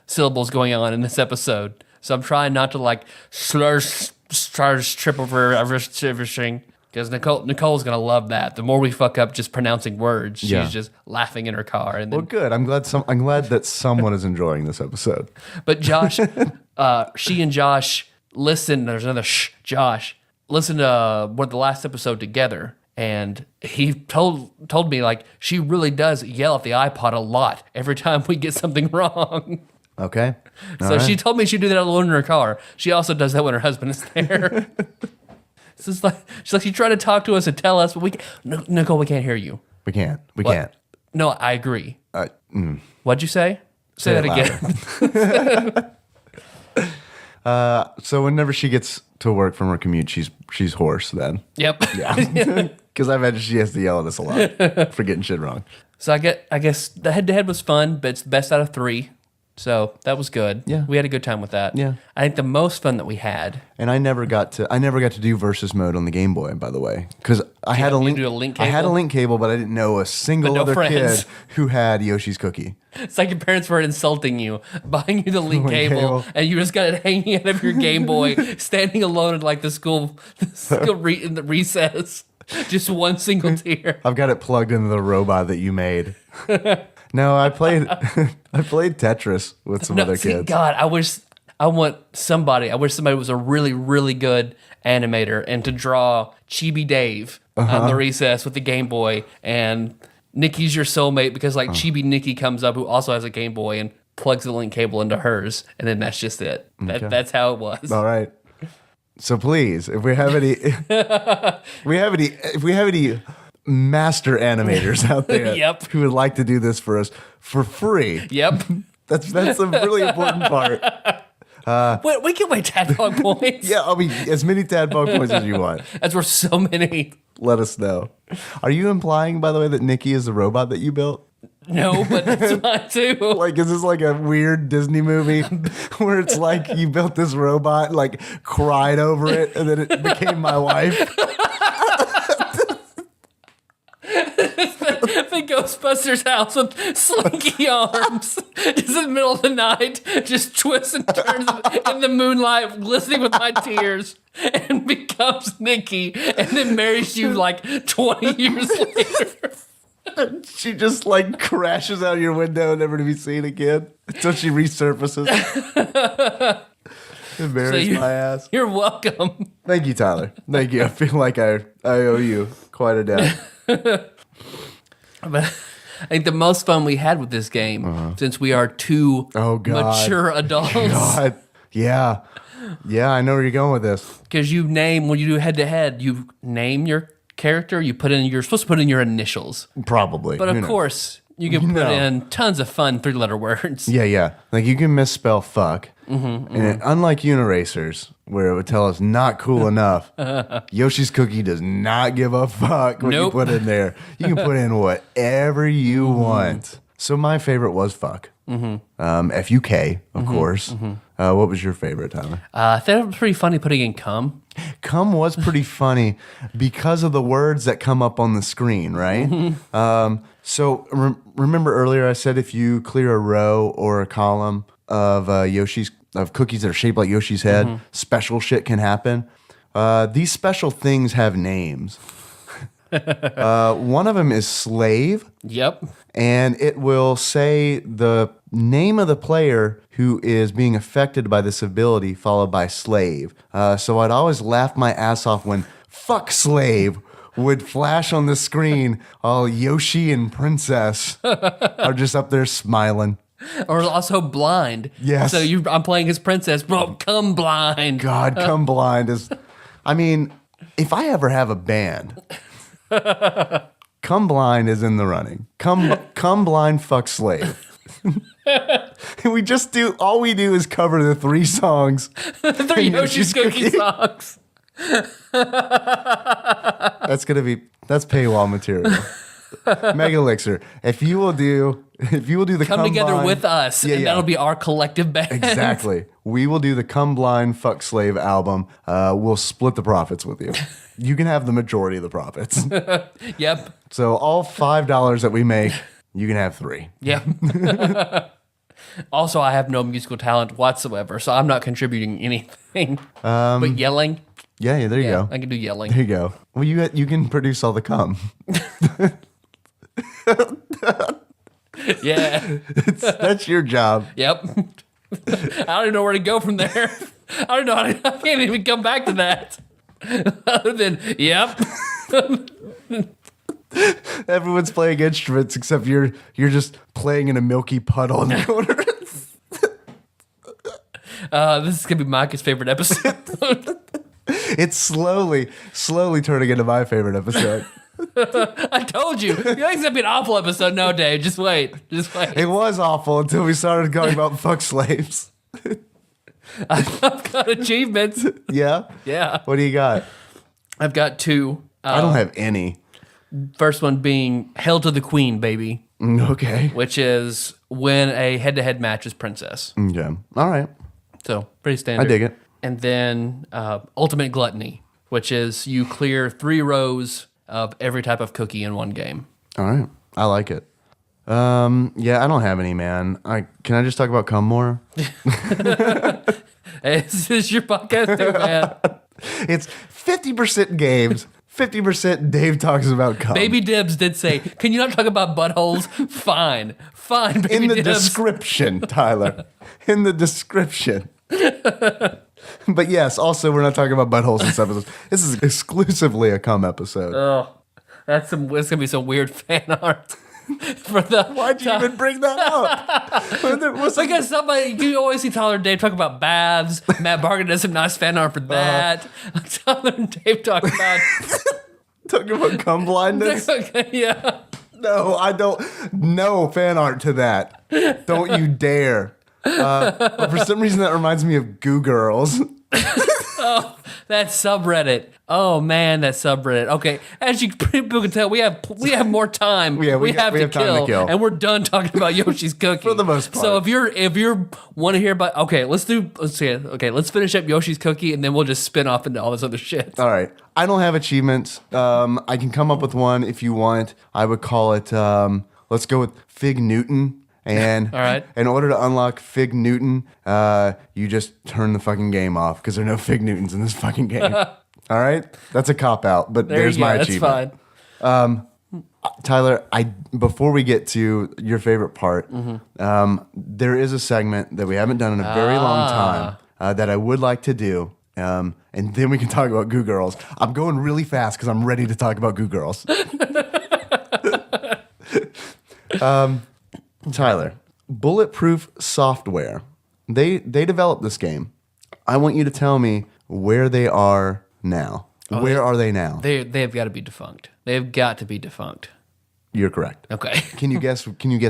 Speaker 2: syllables going on in this episode. So I'm trying not to like slur, trip over everything. Because Nicole's gonna love that. The more we fuck up just pronouncing words, she's
Speaker 3: Yeah.
Speaker 2: just laughing in her car. And
Speaker 3: Well,
Speaker 2: then,
Speaker 3: good. I'm glad that someone is enjoying this episode.
Speaker 2: but Josh, she and Josh listened. There's another Josh listened to the last episode together, and he told me like she really does yell at the iPod a lot every time we get something wrong.
Speaker 3: Okay. All
Speaker 2: So
Speaker 3: right.
Speaker 2: she told me she'd do that alone in her car. She also does that when her husband is there. She's like, she tried to talk to us and tell us, but Nicole, we can't hear you.
Speaker 3: We can't. We
Speaker 2: What?
Speaker 3: can't.
Speaker 2: No, I agree. What'd you say? Say that
Speaker 3: it
Speaker 2: again.
Speaker 3: So whenever she gets to work from her commute, she's hoarse then.
Speaker 2: Yep.
Speaker 3: Yeah. Because I imagine she has to yell at us a lot for getting shit wrong.
Speaker 2: So I guess the head-to-head was fun, but it's the best out of 3. So that was good.
Speaker 3: Yeah.
Speaker 2: We had a good time with that.
Speaker 3: Yeah.
Speaker 2: I think the most fun that we had.
Speaker 3: And I never got to do versus mode on the Game Boy, by the way, because I had a
Speaker 2: you
Speaker 3: link.
Speaker 2: do a link
Speaker 3: I had a
Speaker 2: cable?
Speaker 3: link cable, but I didn't know a single
Speaker 2: But no
Speaker 3: other
Speaker 2: friends.
Speaker 3: kid who had Yoshi's cookie.
Speaker 2: It's like your parents were insulting you, buying you the link
Speaker 3: Link
Speaker 2: cable,
Speaker 3: cable.
Speaker 2: and you just got it hanging out of your Game Boy, standing alone in like the school in the recess. Just one single tear.
Speaker 3: I've got it plugged into the robot that you made. No, I played Tetris with some other
Speaker 2: See,
Speaker 3: kids.
Speaker 2: God, I wish somebody was a really, really good animator and to draw Chibi Dave on the recess with the Game Boy, and Nikki's your soulmate because like Chibi Nikki comes up who also has a Game Boy and plugs the link cable into hers, and then that's just it. That's how it was.
Speaker 3: All right. So please, if we have any, if we have any master animators out there
Speaker 2: Yep.
Speaker 3: who would like to do this for us for free,
Speaker 2: Yep.
Speaker 3: that's a really important part.
Speaker 2: Wait, we can wait TADPOG points.
Speaker 3: Yeah, I mean, as many tadpog points as you want.
Speaker 2: That's worth so many.
Speaker 3: Let us know. Are you implying, by the way, that Nikki is the robot that you built?
Speaker 2: No, but that's fine too.
Speaker 3: Like, is this like a weird Disney movie where it's like you built this robot, like cried over it, and then it became my wife?
Speaker 2: The Ghostbusters house with slinky arms, just in the middle of the night, just twists and turns in the moonlight, glistening with my tears, and becomes Nikki, and then marries you like 20 years later.
Speaker 3: She just like crashes out your window, never to be seen again, until she resurfaces. Embarrassed my ass.
Speaker 2: You're welcome.
Speaker 3: Thank you, Tyler. Thank you. I feel like I owe you quite a debt.
Speaker 2: But I think the most fun we had with this game, since we are two
Speaker 3: Oh, God.
Speaker 2: mature adults,
Speaker 3: God. Yeah. Yeah, I know where you're going with this.
Speaker 2: because when you do head to head, you name your character. You're supposed to put in your initials,
Speaker 3: Probably.
Speaker 2: but
Speaker 3: Who
Speaker 2: of
Speaker 3: knows?
Speaker 2: course you can put
Speaker 3: No.
Speaker 2: in tons of fun 3-letter words.
Speaker 3: Yeah, yeah. Like you can misspell fuck. And unlike Uniracers, where it would tell us not cool enough, Yoshi's Cookie does not give a fuck what
Speaker 2: Nope.
Speaker 3: you put in there. You can put in whatever you want. So my favorite was fuck. F-U-K, of course. What was your favorite, Tyler?
Speaker 2: I thought it was pretty funny putting in cum.
Speaker 3: Cum was pretty funny because of the words that come up on the screen, right? So remember earlier I said if you clear a row or a column of of cookies that are shaped like Yoshi's head, special shit can happen. These special things have names. One of them is slave,
Speaker 2: Yep.
Speaker 3: and it will say the name of the player who is being affected by this ability, followed by slave. So I'd always laugh my ass off when fuck slave would flash on the screen while Yoshi and Princess are just up there smiling.
Speaker 2: Or also blind.
Speaker 3: Yes.
Speaker 2: So I'm playing his princess, bro. Come blind.
Speaker 3: God, Come Blind is... I mean, if I ever have a band, Come Blind is in the running. Come Blind, fuck slave. And we just do... All we do is cover the 3 songs.
Speaker 2: 3 Yoshi's Cookie songs.
Speaker 3: That's paywall material. Mega Elixir. If you will do the
Speaker 2: Come together
Speaker 3: Blind-
Speaker 2: with us,
Speaker 3: Yeah,
Speaker 2: and
Speaker 3: yeah.
Speaker 2: that'll be our collective band.
Speaker 3: Exactly. We will do the Come Blind Fuck Slave album. We'll split the profits with you. You can have the majority of the profits.
Speaker 2: Yep.
Speaker 3: So all $5 that we make, you can have 3.
Speaker 2: Yep. Also, I have no musical talent whatsoever, so I'm not contributing anything. But yelling.
Speaker 3: Yeah, there you go.
Speaker 2: I can do yelling.
Speaker 3: There you go. Well, you can produce all the cum.
Speaker 2: Yeah.
Speaker 3: That's your job.
Speaker 2: Yep. I don't even know where to go from there. I don't know. I can't even come back to that. Other than, yep.
Speaker 3: Everyone's playing instruments except you're just playing in a milky puddle in the corner.
Speaker 2: This is going to be Micah's favorite episode.
Speaker 3: It's slowly turning into my favorite episode.
Speaker 2: I told you. You think it's going to be an awful episode? No, Dave. Just wait.
Speaker 3: It was awful until we started talking about fuck slaves.
Speaker 2: I've got achievements.
Speaker 3: Yeah?
Speaker 2: Yeah.
Speaker 3: What do you got?
Speaker 2: I've got 2.
Speaker 3: I don't have any.
Speaker 2: First one being Hail to the Queen, baby.
Speaker 3: Okay.
Speaker 2: Which is win a head-to-head match as princess.
Speaker 3: Okay. All right.
Speaker 2: So, pretty standard.
Speaker 3: I dig it.
Speaker 2: And then Ultimate Gluttony, which is you clear 3 rows of every type of cookie in one game.
Speaker 3: All right. I like it. Yeah, I don't have any, man. Can I just talk about cum more?
Speaker 2: Hey, this is your podcast too, man.
Speaker 3: It's 50% games, 50% Dave talks about cum.
Speaker 2: Baby Dibs did say, can you not talk about buttholes? Fine, Baby
Speaker 3: in the
Speaker 2: Dibs.
Speaker 3: description, Tyler. In the description. But yes, also we're not talking about buttholes this episode. This is exclusively a cum episode.
Speaker 2: Oh, it's going to be some weird fan art. For the
Speaker 3: Why'd you even bring that up?
Speaker 2: Because you always see Tyler and Dave talk about baths. Matt Bargain does some nice fan art for that. Tyler and Dave talk about
Speaker 3: talking about cum blindness?
Speaker 2: yeah.
Speaker 3: No, I don't. No fan art to that. Don't you dare. But for some reason, that reminds me of Goo Girls.
Speaker 2: That subreddit. Oh man, that subreddit. Okay, as you people can tell, we have more time.
Speaker 3: Yeah,
Speaker 2: we have to
Speaker 3: time to kill,
Speaker 2: and we're done talking about Yoshi's Cookie
Speaker 3: for the most part.
Speaker 2: So if you're want to hear about, okay, let's see it. Okay, let's finish up Yoshi's Cookie, and then we'll just spin off into all this other shit.
Speaker 3: All right, I don't have achievements. I can come up with one if you want. I would call it. Let's go with Fig Newton. And
Speaker 2: all right.
Speaker 3: In order to unlock Fig Newton, you just turn the fucking game off because there are no Fig Newtons in this fucking game. All right? That's a cop-out, but there's my achievement.
Speaker 2: That's fine.
Speaker 3: Tyler, before we get to your favorite part, there is a segment that we haven't done in a very long time that I would like to do. And then we can talk about Goo Girls. I'm going really fast because I'm ready to talk about Goo Girls. Tyler, Bulletproof Software. They developed this game. I want you to tell me where they are now. Where are they now?
Speaker 2: They've got to be defunct. They've got to be defunct.
Speaker 3: You're correct.
Speaker 2: Okay.
Speaker 3: Can you guess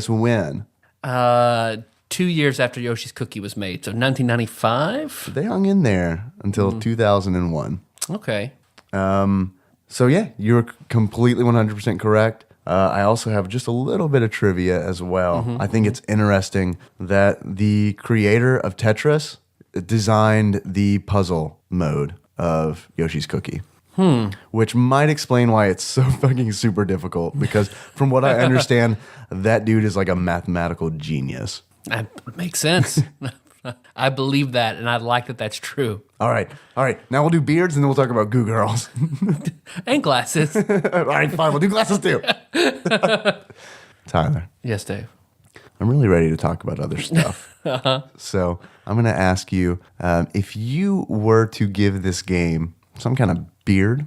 Speaker 3: when?
Speaker 2: 2 years after Yoshi's Cookie was made, so 1995.
Speaker 3: They hung in there until 2001.
Speaker 2: Okay.
Speaker 3: So yeah, you're completely 100% correct. I also have just a little bit of trivia as well. I think it's interesting that the creator of Tetris designed the puzzle mode of Yoshi's Cookie. Which might explain why it's so fucking super difficult, because from what I understand, that dude is like a mathematical genius.
Speaker 2: That makes sense. I believe that, and I like that that's true.
Speaker 3: All right. Now we'll do beards, and then we'll talk about Goo Girls.
Speaker 2: And glasses.
Speaker 3: All right, fine. We'll do glasses too. Tyler.
Speaker 2: Yes, Dave.
Speaker 3: I'm really ready to talk about other stuff. So I'm going to ask you, if you were to give this game some kind of beard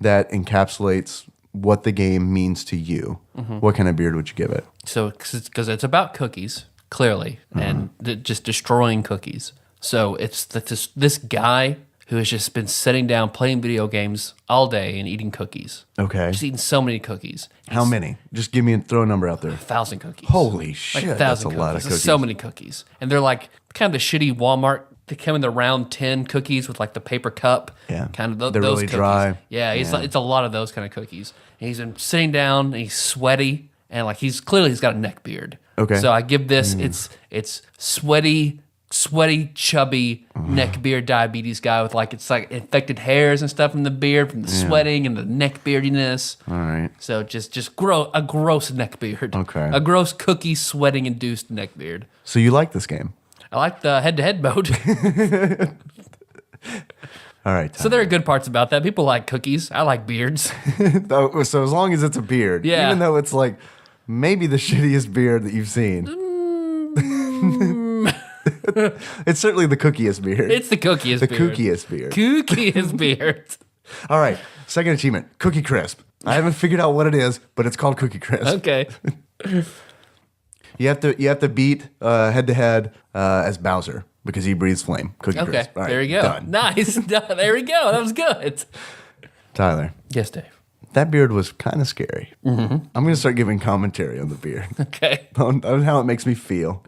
Speaker 3: that encapsulates what the game means to you, what kind of beard would you give it?
Speaker 2: So, because it's about cookies, clearly, and just destroying cookies. So it's this guy who has just been sitting down playing video games all day and eating cookies.
Speaker 3: Okay.
Speaker 2: Just eating so many cookies.
Speaker 3: How many? Just throw a number out there.
Speaker 2: 1,000 cookies.
Speaker 3: Holy shit,
Speaker 2: like 1,000
Speaker 3: that's a
Speaker 2: cookies.
Speaker 3: lot of cookies.
Speaker 2: So many cookies. And they're like kind of the shitty Walmart. They come in the round 10 cookies with like the paper cup.
Speaker 3: Yeah.
Speaker 2: Kind of
Speaker 3: They're
Speaker 2: those
Speaker 3: really
Speaker 2: cookies.
Speaker 3: dry.
Speaker 2: Yeah, it's a lot of those kind of cookies. And he's been sitting down and he's sweaty and like he's got a neck beard.
Speaker 3: Okay.
Speaker 2: So I give this it's sweaty, chubby neck beard diabetes guy with it's like infected hairs and stuff in the beard from the sweating and the neck beardiness.
Speaker 3: All right.
Speaker 2: So just a gross neck beard.
Speaker 3: Okay.
Speaker 2: A gross cookie sweating induced neck beard.
Speaker 3: So you like this game?
Speaker 2: I like the head-to-head mode.
Speaker 3: All right.
Speaker 2: So there are good parts about that. People like cookies. I like beards.
Speaker 3: So as long as it's a beard,
Speaker 2: Yeah.
Speaker 3: even though it's like maybe the shittiest beard that you've seen, it's certainly the cookiest beard.
Speaker 2: It's the cookiest
Speaker 3: the
Speaker 2: beard.
Speaker 3: kookiest beard.
Speaker 2: Kookiest beard.
Speaker 3: All right. Second achievement, Cookie Crisp. I haven't figured out what it is, but it's called Cookie Crisp.
Speaker 2: Okay.
Speaker 3: You have to beat head to head as Bowser because he breathes flame. Cookie
Speaker 2: Okay.
Speaker 3: Crisp. All right,
Speaker 2: There you go.
Speaker 3: Done.
Speaker 2: Nice. Done. There we go. That was good.
Speaker 3: Tyler,
Speaker 2: Yes, Dave.
Speaker 3: that beard was kind of scary. Mm-hmm. I'm going to start giving commentary on the beard,
Speaker 2: Okay.
Speaker 3: on how it makes me feel.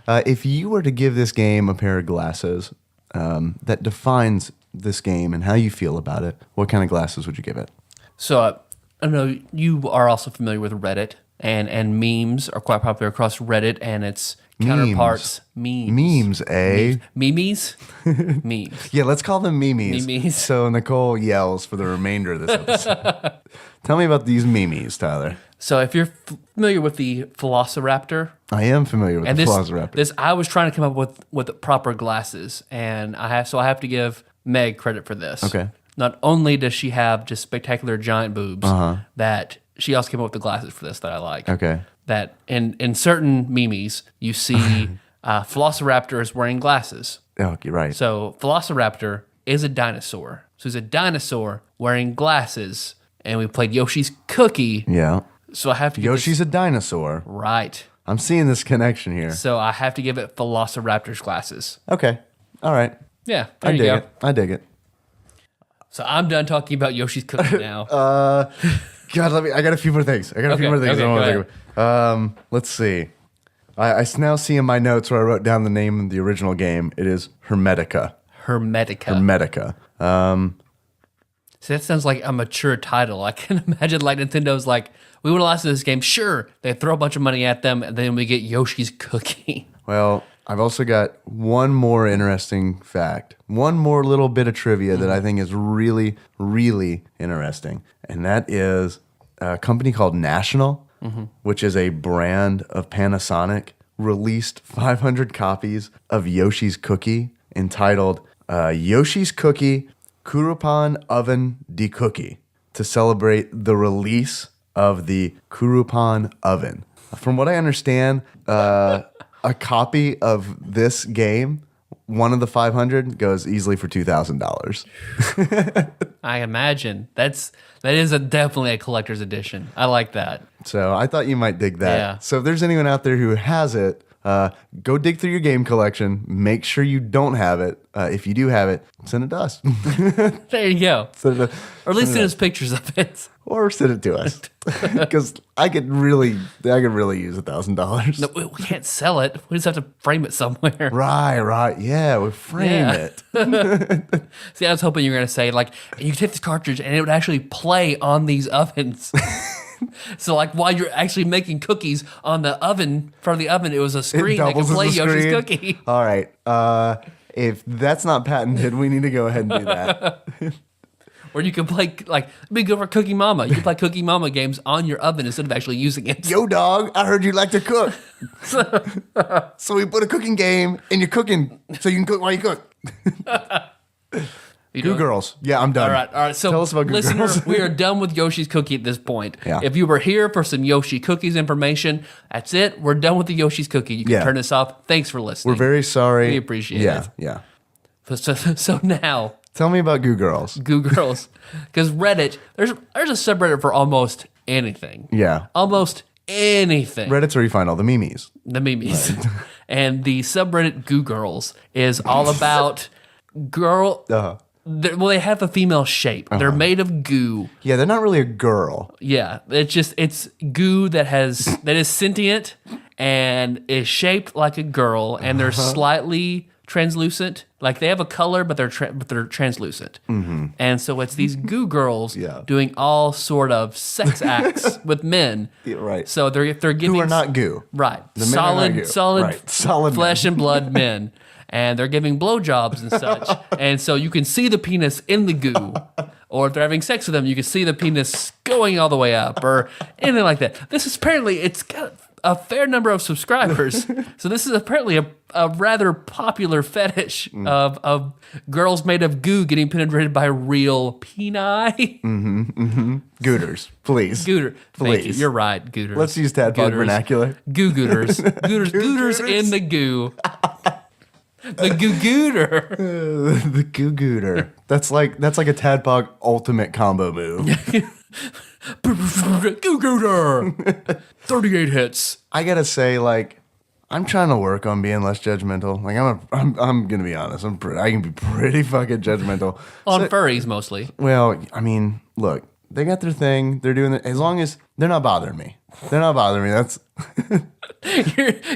Speaker 3: If you were to give this game a pair of glasses that defines this game and how you feel about it, what kind of glasses would you give it?
Speaker 2: So I know you are also familiar with Reddit, and memes are quite popular across Reddit and its counterparts.
Speaker 3: Memes, eh?
Speaker 2: Memes? Memes.
Speaker 3: Yeah, let's call them memes.
Speaker 2: Memes.
Speaker 3: So Nicole yells for the remainder of this episode. Tell me about these memes, Tyler.
Speaker 2: So if you're familiar with the Velociraptor,
Speaker 3: I am familiar with
Speaker 2: and
Speaker 3: the
Speaker 2: this,
Speaker 3: Velociraptor.
Speaker 2: this I was trying to come up with proper glasses, and I have to give Meg credit for this.
Speaker 3: Okay.
Speaker 2: Not only does she have just spectacular giant boobs, that she also came up with the glasses for this that I like.
Speaker 3: Okay.
Speaker 2: That in certain memes you see Velociraptors wearing glasses.
Speaker 3: Oh, you're right.
Speaker 2: So Velociraptor is a dinosaur. So he's a dinosaur wearing glasses, and we played Yoshi's Cookie.
Speaker 3: Yeah.
Speaker 2: So I have to give
Speaker 3: Yoshi's a dinosaur.
Speaker 2: right.
Speaker 3: I'm seeing this connection here.
Speaker 2: So I have to give it Velociraptor's glasses.
Speaker 3: Okay. All right.
Speaker 2: Yeah, there
Speaker 3: I
Speaker 2: you
Speaker 3: dig
Speaker 2: go.
Speaker 3: it. I dig it.
Speaker 2: So I'm done talking about Yoshi's Cookie now.
Speaker 3: God, I got a few more things. I
Speaker 2: Okay,
Speaker 3: I want to
Speaker 2: go
Speaker 3: think about. Let's see. I now see in my notes where I wrote down the name of the original game. It is Hermetica.
Speaker 2: Hermetica.
Speaker 3: Hermetica.
Speaker 2: So that sounds like a mature title. I can imagine like Nintendo's like, we want to license this game. Sure. They throw a bunch of money at them, and then we get Yoshi's Cookie.
Speaker 3: Well, I've also got one more interesting fact, one more little bit of trivia that I think is really, really interesting. And that is a company called National, which is a brand of Panasonic, released 500 copies of Yoshi's Cookie entitled Yoshi's Cookie Kurupan Oven de Cookie to celebrate the release of the Kurupan Oven. From what I understand, a copy of this game, one of the 500, goes easily for $2,000.
Speaker 2: I imagine. That is definitely a collector's edition. I like that.
Speaker 3: So I thought you might dig that.
Speaker 2: Yeah.
Speaker 3: So if there's anyone out there who has it, go dig through your game collection. Make sure you don't have it. If you do have it, send it to us.
Speaker 2: There you go.
Speaker 3: Send it
Speaker 2: Or at least send us pictures of it.
Speaker 3: or send it to us. Because I could really use $1,000.
Speaker 2: No, we can't sell it. We just have to frame it somewhere.
Speaker 3: Right. Yeah, we frame
Speaker 2: Yeah.
Speaker 3: it.
Speaker 2: See, I was hoping you were going to say, like, you take this cartridge and it would actually play on these ovens. So, like, while you're actually making cookies on the oven, front of the oven, it was a screen that could
Speaker 3: doubles as
Speaker 2: play
Speaker 3: a
Speaker 2: Yoshi's
Speaker 3: screen.
Speaker 2: Cookie.
Speaker 3: All right. If that's not patented, we need to go ahead and do that.
Speaker 2: Or you can play, like, be good for Cookie Mama. You can play Cookie Mama games on your oven instead of actually using it.
Speaker 3: Yo, dog, I heard you like to cook. So we put a cooking game and you're cooking so you can cook while you cook.
Speaker 2: You
Speaker 3: Goo
Speaker 2: doing-
Speaker 3: Girls. Yeah, I'm done.
Speaker 2: All right. So,
Speaker 3: Tell us about Goo
Speaker 2: listener,
Speaker 3: Girls.
Speaker 2: we are done with Yoshi's Cookie at this point.
Speaker 3: Yeah.
Speaker 2: If you were here for some Yoshi Cookies information, that's it. We're done with the Yoshi's Cookie. You can
Speaker 3: Yeah.
Speaker 2: turn this off. Thanks for listening.
Speaker 3: We're very sorry.
Speaker 2: We appreciate
Speaker 3: yeah,
Speaker 2: it.
Speaker 3: Yeah.
Speaker 2: So now,
Speaker 3: Tell me about Goo Girls.
Speaker 2: Goo Girls, because Reddit, there's a subreddit for almost anything.
Speaker 3: Yeah.
Speaker 2: Almost anything.
Speaker 3: Reddit's where you find all the memes.
Speaker 2: The memes. And the subreddit Goo Girls is all about girl. Well, they have a female shape. They're made of goo.
Speaker 3: Yeah, they're not really a girl.
Speaker 2: Yeah, it's goo that is sentient and is shaped like a girl, and they're slightly translucent. Like they have a color, but they're translucent. And so it's these goo girls
Speaker 3: Yeah.
Speaker 2: doing all sort of sex acts with men.
Speaker 3: Yeah, right.
Speaker 2: So they're giving
Speaker 3: Who are not goo.
Speaker 2: right
Speaker 3: The men are not goo.
Speaker 2: solid
Speaker 3: Right. Solid
Speaker 2: flesh
Speaker 3: men.
Speaker 2: and blood men. And they're giving blowjobs and such. And so you can see the penis in the goo. Or if they're having sex with them, you can see the penis going all the way up or anything like that. This is apparently, it's got a fair number of subscribers. So this is apparently a rather popular fetish of girls made of goo getting penetrated by real peni.
Speaker 3: Gooters, please.
Speaker 2: Gooter. Thank you.
Speaker 3: Please.
Speaker 2: You're right, gooters.
Speaker 3: Let's use Tadpog vernacular.
Speaker 2: Goo gooters. Gooters in the goo. The goo gooter.
Speaker 3: The goo gooter. That's like a Tadpog ultimate combo move.
Speaker 2: Goo gooter. 38 hits.
Speaker 3: I gotta say, like, I'm trying to work on being less judgmental. Like, I'm gonna be honest. I can be pretty fucking judgmental
Speaker 2: On furries, mostly.
Speaker 3: Well, I mean, look, they got their thing. They're doing it as long as they're not bothering me. That's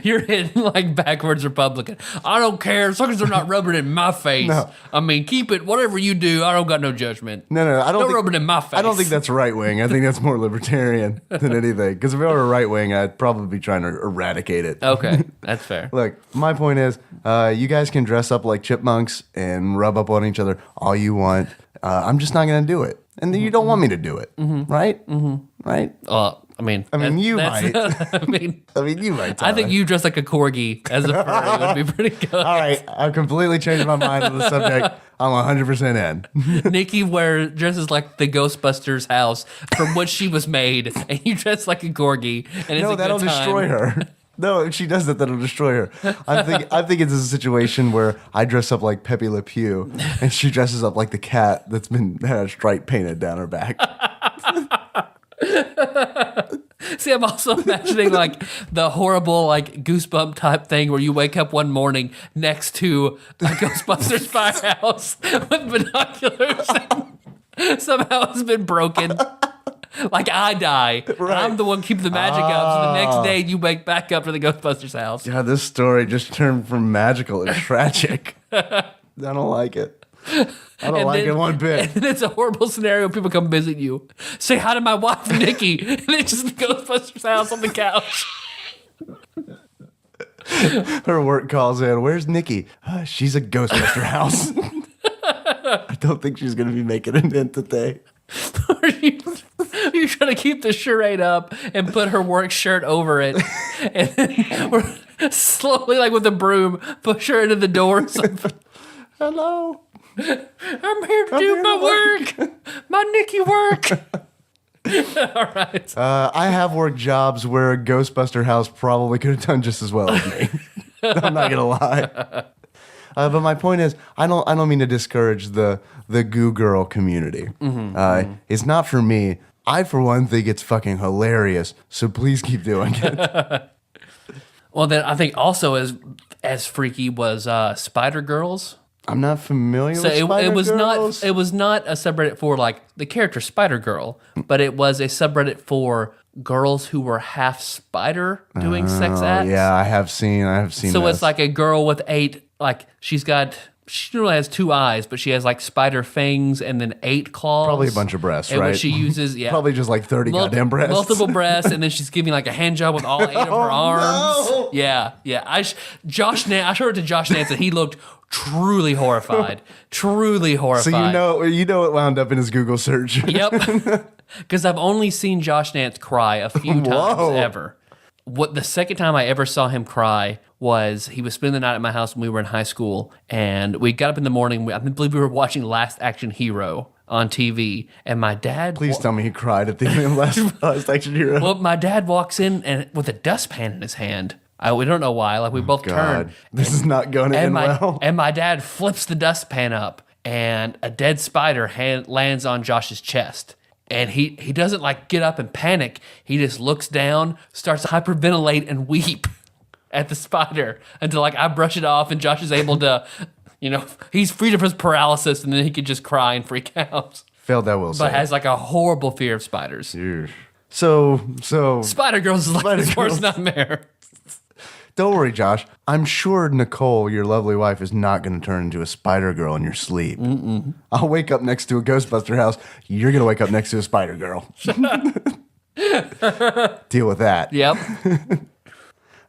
Speaker 2: You're hitting like backwards Republican. I don't care as long as they're not rubbing it in my face.
Speaker 3: No.
Speaker 2: I mean, keep it whatever you do. I don't got no judgment.
Speaker 3: no. I don't
Speaker 2: rub it in my face.
Speaker 3: I don't think that's right wing. I think that's more libertarian than anything. Because if I were right wing, I'd probably be trying to eradicate it.
Speaker 2: Okay, that's fair.
Speaker 3: Look, my point is, you guys can dress up like chipmunks and rub up on each other all you want. I'm just not going to do it. And you don't want me to do it, right? Mm-hmm. Right?
Speaker 2: I mean,
Speaker 3: you might.
Speaker 2: I mean,
Speaker 3: you might.
Speaker 2: I think you dress like a corgi as a furry would be pretty good.
Speaker 3: All right, I've completely changed my mind on the subject. I'm 100% in.
Speaker 2: Nikki dresses like the Ghostbusters house from which she was made, and you dress like a corgi. And
Speaker 3: No, that'll destroy her. No, if she does that, that'll destroy her. I think it's a situation where I dress up like Pepe Le Pew, and she dresses up like the cat that's had a stripe painted down her back.
Speaker 2: See, I'm also imagining like the horrible like goosebump type thing where you wake up one morning next to a Ghostbusters firehouse with binoculars. And somehow it's been broken. Like I die.
Speaker 3: Right.
Speaker 2: I'm the one keeping the magic up. So the next day you wake back up to the Ghostbusters house.
Speaker 3: Yeah, this story just turned from magical to tragic. I don't like it. I don't like it one bit.
Speaker 2: And it's a horrible scenario. People come visit you. Say hi to my wife, Nikki. And it's just the Ghostbusters house on the couch.
Speaker 3: Her work calls in. Where's Nikki? She's a Ghostbuster house. I don't think she's going to be making an end today.
Speaker 2: You trying to keep the charade up and put her work shirt over it. And then we're slowly, like with a broom, push her into the door.
Speaker 3: Hello.
Speaker 2: I'm here to do my work. My Nikki work. All right.
Speaker 3: I have worked jobs where a Ghostbuster house probably could have done just as well as me. I'm not gonna lie. But my point is, I don't mean to discourage the goo girl community. It's not for me. I, for one, think it's fucking hilarious. So please keep doing it.
Speaker 2: Well, then I think also as freaky was Spider Girls.
Speaker 3: I'm not familiar with Spider
Speaker 2: it was
Speaker 3: Girls.
Speaker 2: not a subreddit for like the character Spider Girl, but it was a subreddit for girls who were half spider doing sex acts.
Speaker 3: Yeah, I have seen.
Speaker 2: So
Speaker 3: this.
Speaker 2: it's like a girl with 8, like she only has 2 eyes, but she has like spider fangs and then 8 claws.
Speaker 3: Probably a bunch of breasts,
Speaker 2: and
Speaker 3: right?
Speaker 2: What she uses, yeah,
Speaker 3: Probably just like 30 goddamn breasts.
Speaker 2: multiple breasts, and then she's giving like a hand job with all 8 of her arms.
Speaker 3: no.
Speaker 2: Yeah. I showed it to Josh Nance, and he looked truly horrified. Truly horrified.
Speaker 3: So you know it wound up in his Google search.
Speaker 2: Yep. Because I've only seen Josh Nance cry a few times
Speaker 3: Whoa.
Speaker 2: ever. The second time I ever saw him cry was he was spending the night at my house when we were in high school, and we got up in the morning. I believe we were watching Last Action Hero on TV, and my dad.
Speaker 3: Please tell me he cried at the end of Last Action Hero.
Speaker 2: Well, my dad walks in and with a dustpan in his hand. We don't know why. Like we both turn.
Speaker 3: This is not going to end well.
Speaker 2: And my dad flips the dustpan up, and a dead spider lands on Josh's chest. And he doesn't like get up and panic. He just looks down, starts to hyperventilate and weep at the spider until like I brush it off and Josh is able to, he's freed of his paralysis, and then he could just cry and freak out.
Speaker 3: Failed that will say.
Speaker 2: But has like a horrible fear of spiders.
Speaker 3: Eesh. So
Speaker 2: Spider Girls is like his worst nightmare.
Speaker 3: Don't worry, Josh. I'm sure Nicole, your lovely wife, is not going to turn into a spider girl in your sleep. I'll wake up next to a Ghostbuster house. You're going to wake up next to a spider girl. Deal with that.
Speaker 2: Yep.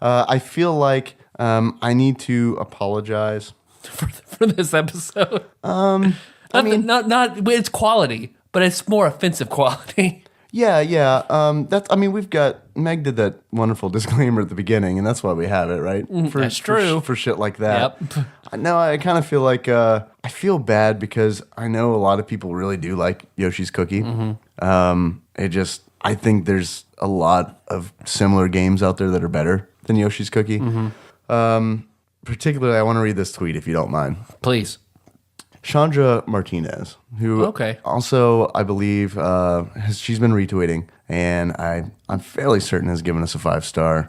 Speaker 3: I feel like I need to apologize
Speaker 2: for this episode. Not it's quality, but it's more offensive quality.
Speaker 3: Yeah. That's. I mean, we've got Meg did that wonderful disclaimer at the beginning, and that's why we have it, right?
Speaker 2: That's true.
Speaker 3: For shit like that.
Speaker 2: Yep.
Speaker 3: No, I kind of feel like I feel bad because I know a lot of people really do like Yoshi's Cookie. I think there's a lot of similar games out there that are better than Yoshi's Cookie. Particularly, I want to read this tweet if you don't mind.
Speaker 2: Please.
Speaker 3: Chandra Martinez, who also, I believe, she's been retweeting, and I'm fairly certain has given us a 5-star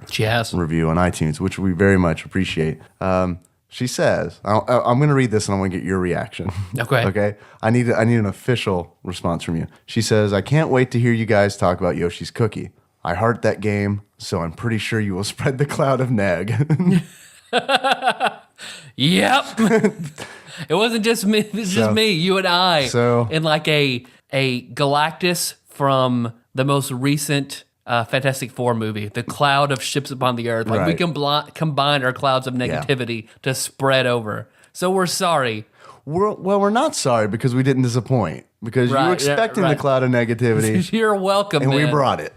Speaker 3: review on iTunes, which we very much appreciate. She says, I'm going to read this and I want to get your reaction. Okay. I need an official response from you. She says, I can't wait to hear you guys talk about Yoshi's Cookie. I heart that game, so I'm pretty sure you will spread the cloud of neg.
Speaker 2: Yep. It wasn't just me. It's just me, you and I.
Speaker 3: So
Speaker 2: in like a Galactus from the most recent Fantastic Four movie, the cloud of ships upon the earth. Like we can combine our clouds of negativity to spread over. So we're sorry.
Speaker 3: We're not sorry because we didn't disappoint. Because you were expecting the cloud of negativity.
Speaker 2: You're welcome,
Speaker 3: and
Speaker 2: man.
Speaker 3: we brought it.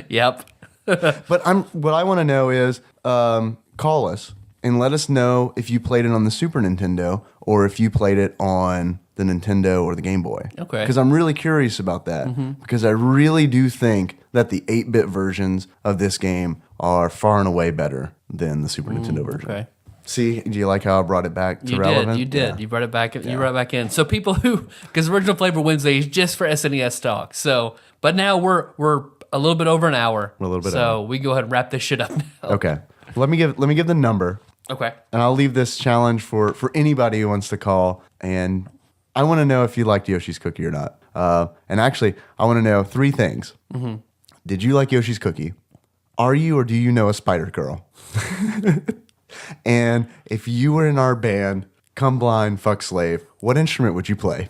Speaker 2: Yep.
Speaker 3: But what I want to know is call us and let us know if you played it on the Super Nintendo or if you played it on the Nintendo or the Game Boy.
Speaker 2: Okay.
Speaker 3: Because I'm really curious about that. Because I really do think that the 8-bit versions of this game are far and away better than the Super Nintendo version.
Speaker 2: Okay.
Speaker 3: See, do you like how I brought it back to relevant?
Speaker 2: You did. Yeah. You brought it back. You brought it back in. So people because Original Flavor Wednesday is just for SNES talk. So, but now we're a little bit over an hour.
Speaker 3: We're a little bit
Speaker 2: So
Speaker 3: over.
Speaker 2: we go ahead and wrap this shit up now.
Speaker 3: Okay. Let me give the number.
Speaker 2: Okay.
Speaker 3: And I'll leave this challenge for anybody who wants to call. And I want to know if you liked Yoshi's Cookie or not. And actually, I want to know 3 things. Did you like Yoshi's Cookie? Are you or do you know a Spider Girl? And if you were in our band, Come Blind, Fuck Slave, what instrument would you play?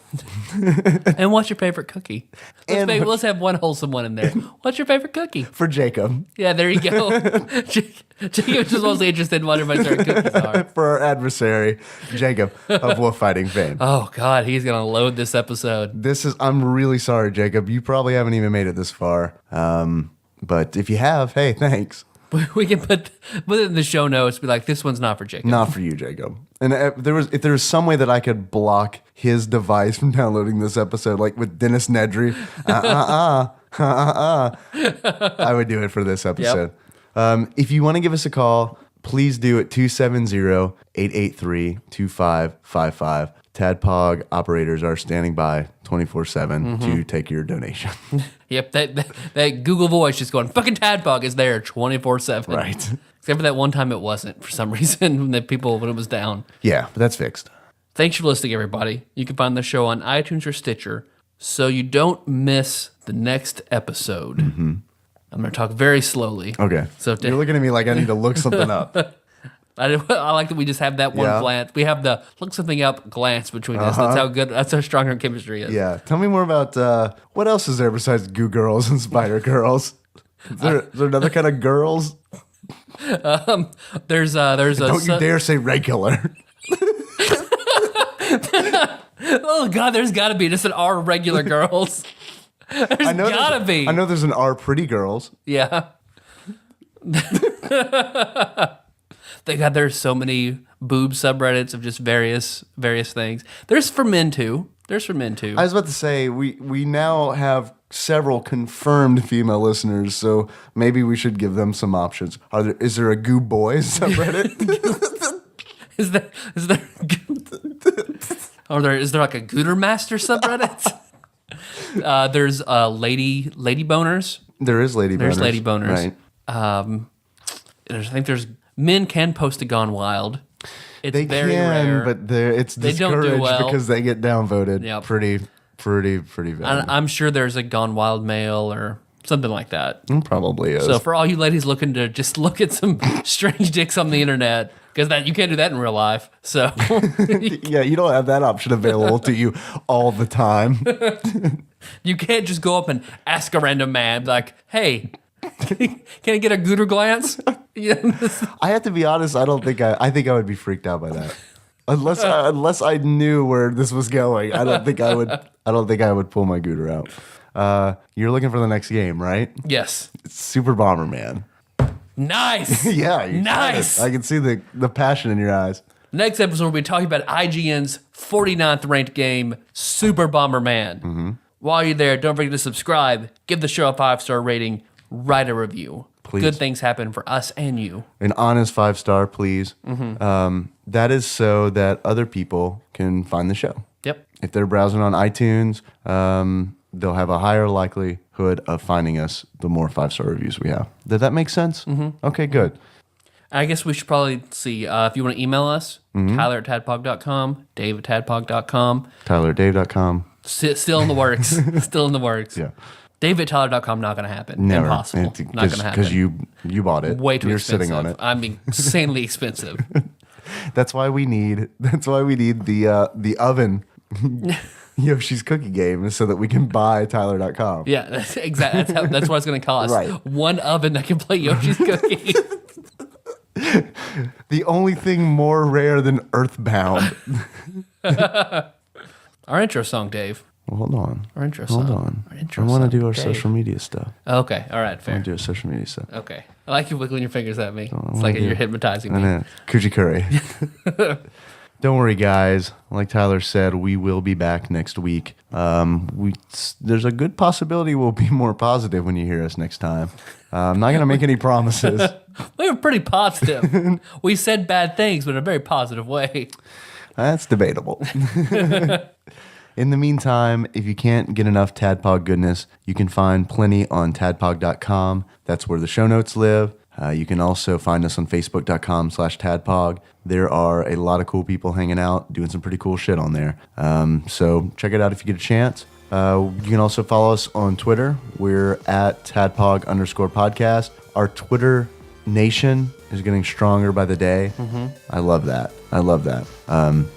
Speaker 2: And what's your favorite cookie? Let's have one wholesome one in there. What's your favorite cookie?
Speaker 3: For Jacob.
Speaker 2: Yeah, there you go. Jacob just mostly interested in what everybody's favorite cookies are.
Speaker 3: For our adversary, Jacob of Wolf Fighting fame.
Speaker 2: Oh, God, he's going to load this episode.
Speaker 3: I'm really sorry, Jacob. You probably haven't even made it this far. But if you have, hey, thanks.
Speaker 2: We can put it in the show notes. Be like, this one's not for Jacob.
Speaker 3: Not for you, Jacob. And if there was some way that I could block his device from downloading this episode, like with Dennis Nedry, I would do it for this episode. Yep. If you want to give us a call, please do it 270-883-2555. TADPOG operators are standing by 24/7 to take your donation.
Speaker 2: Yep, that Google Voice just going, fucking TADPOG is there 24/7.
Speaker 3: Right.
Speaker 2: Except for that one time it wasn't for some reason when it was down.
Speaker 3: Yeah, but that's fixed.
Speaker 2: Thanks for listening, everybody. You can find the show on iTunes or Stitcher so you don't miss the next episode. I'm going to talk very slowly.
Speaker 3: Okay.
Speaker 2: So
Speaker 3: you're looking at me like I need to look something up.
Speaker 2: I like that we just have that one glance. We have the look something up glance between us. That's how strong our chemistry is.
Speaker 3: Yeah. Tell me more about what else is there besides Goo Girls and Spider Girls? Is there another kind of girls?
Speaker 2: There's a
Speaker 3: Don't you dare say regular.
Speaker 2: Oh God, there's got to be just an R regular girls. There's gotta be.
Speaker 3: I know there's an R pretty girls.
Speaker 2: Yeah. There's so many boob subreddits of just various things. There's for men too.
Speaker 3: I was about to say we now have several confirmed female listeners, so maybe we should give them some options. Is there a Goo Boys subreddit?
Speaker 2: Is there like a Gooter Master subreddit? There's lady boners.
Speaker 3: There is lady boners.
Speaker 2: There's lady boners.
Speaker 3: Right.
Speaker 2: I think there's men can post a Gone Wild. It's
Speaker 3: they
Speaker 2: very
Speaker 3: can,
Speaker 2: rare.
Speaker 3: but it's discouraged because they get downvoted.
Speaker 2: Yep.
Speaker 3: Pretty bad.
Speaker 2: I'm sure there's a Gone Wild male or something like that.
Speaker 3: Probably is.
Speaker 2: So for all you ladies looking to just look at some strange dicks on the internet, because you can't do that in real life. So
Speaker 3: yeah, you don't have that option available to you all the time.
Speaker 2: You can't just go up and ask a random man like, "Hey, can I get a gooter glance?"
Speaker 3: I have to be honest. I think I would be freaked out by that. Unless I knew where this was going, I don't think I would pull my gooter out. You're looking for the next game, right?
Speaker 2: Yes.
Speaker 3: It's Super Bomberman.
Speaker 2: Nice.
Speaker 3: Yeah, you're
Speaker 2: Nice.
Speaker 3: excited. I can see the passion in your eyes.
Speaker 2: Next episode, we'll be talking about IGN's 49th ranked game, Super Bomberman. While you're there, don't forget to subscribe, give the show a 5-star rating, write a review.
Speaker 3: Please.
Speaker 2: Good things happen for us and you.
Speaker 3: An honest 5-star, please. That is so that other people can find the show.
Speaker 2: Yep.
Speaker 3: If they're browsing on iTunes, they'll have a higher likelihood of finding us the more 5-star reviews we have. Did that make sense? Okay, good.
Speaker 2: I guess we should probably see if you want to email us, Tyler at tadpog.com, Dave at tadpog.com.
Speaker 3: TylerDave.com.
Speaker 2: Still in the works. Still in the works.
Speaker 3: Yeah.
Speaker 2: Dave at tyler.com, not going to happen.
Speaker 3: Never.
Speaker 2: Impossible. Not going to happen.
Speaker 3: Because you bought it.
Speaker 2: Way too
Speaker 3: You're
Speaker 2: expensive.
Speaker 3: sitting on it.
Speaker 2: I'm insanely expensive.
Speaker 3: That's why we need the oven Yoshi's cookie game so that we can buy Tyler.com.
Speaker 2: Yeah, that's exactly. That's what it's going to cost.
Speaker 3: Right.
Speaker 2: One oven that can play Yoshi's cookie.
Speaker 3: The only thing more rare than Earthbound.
Speaker 2: Our intro song, Dave.
Speaker 3: Well, hold on.
Speaker 2: Our intro
Speaker 3: Hold
Speaker 2: song.
Speaker 3: on.
Speaker 2: Our intro
Speaker 3: I want to
Speaker 2: song,
Speaker 3: do our
Speaker 2: Dave.
Speaker 3: social media stuff.
Speaker 2: Okay, all right,
Speaker 3: I want
Speaker 2: fair.
Speaker 3: to do our social media stuff.
Speaker 2: Okay. I like you wiggling your fingers at me. It's
Speaker 3: wanna
Speaker 2: like
Speaker 3: do
Speaker 2: you're
Speaker 3: it.
Speaker 2: hypnotizing
Speaker 3: And
Speaker 2: me.
Speaker 3: then Coochie Curry. Don't worry, guys. Like Tyler said, we will be back next week. There's a good possibility we'll be more positive when you hear us next time. I'm not going to make any promises.
Speaker 2: We were pretty positive. We said bad things, but in a very positive way.
Speaker 3: That's debatable. In the meantime, if you can't get enough Tadpog goodness, you can find plenty on tadpog.com. That's where the show notes live. You can also find us on facebook.com/tadpog. There are a lot of cool people hanging out, doing some pretty cool shit on there. So check it out if you get a chance. You can also follow us on Twitter. We're at tadpog_podcast. Our Twitter nation is getting stronger by the day. I love that.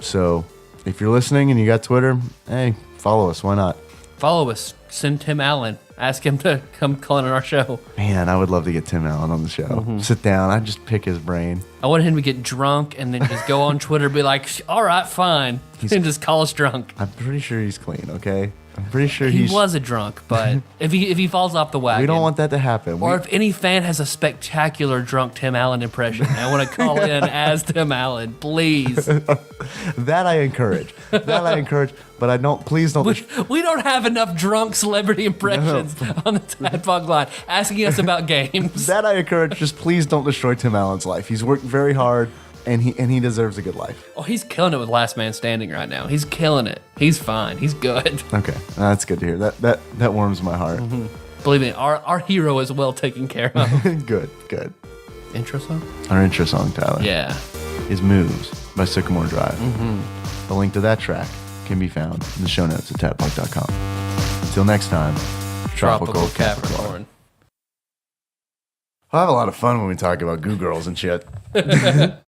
Speaker 3: So if you're listening and you got Twitter, hey, follow us. Why not?
Speaker 2: Follow us. Send Tim Allen. Ask him to come call in on our show.
Speaker 3: Man, I would love to get Tim Allen on the show. Sit down. I'd just pick his brain.
Speaker 2: I want him to get drunk and then just go on Twitter and be like, all right, fine. And just call us drunk.
Speaker 3: I'm pretty sure he's clean, okay? I'm pretty sure
Speaker 2: He
Speaker 3: he's...
Speaker 2: was a drunk, but if he falls off the wagon.
Speaker 3: We don't want that to happen.
Speaker 2: Or if any fan has a spectacular drunk Tim Allen impression, I want to call in as Tim Allen, please.
Speaker 3: That I encourage. But I don't... Please don't...
Speaker 2: We don't have enough drunk celebrity impressions on the Tadpog line asking us about games.
Speaker 3: That I encourage. Just please don't destroy Tim Allen's life. He's worked very hard, and he deserves a good life.
Speaker 2: Oh, he's killing it with Last Man Standing right now. He's killing it. He's fine. He's good.
Speaker 3: Okay, that's good to hear. That warms my heart.
Speaker 2: Believe me, our hero is well taken care of.
Speaker 3: Good.
Speaker 2: Intro song?
Speaker 3: Our intro song, Tyler,
Speaker 2: Yeah.
Speaker 3: is Moves by Sycamore Drive. The link to that track can be found in the show notes at tadpog.com. Until next time,
Speaker 2: Tropical Capricorn.
Speaker 3: I have a lot of fun when we talk about Goo Girls and shit.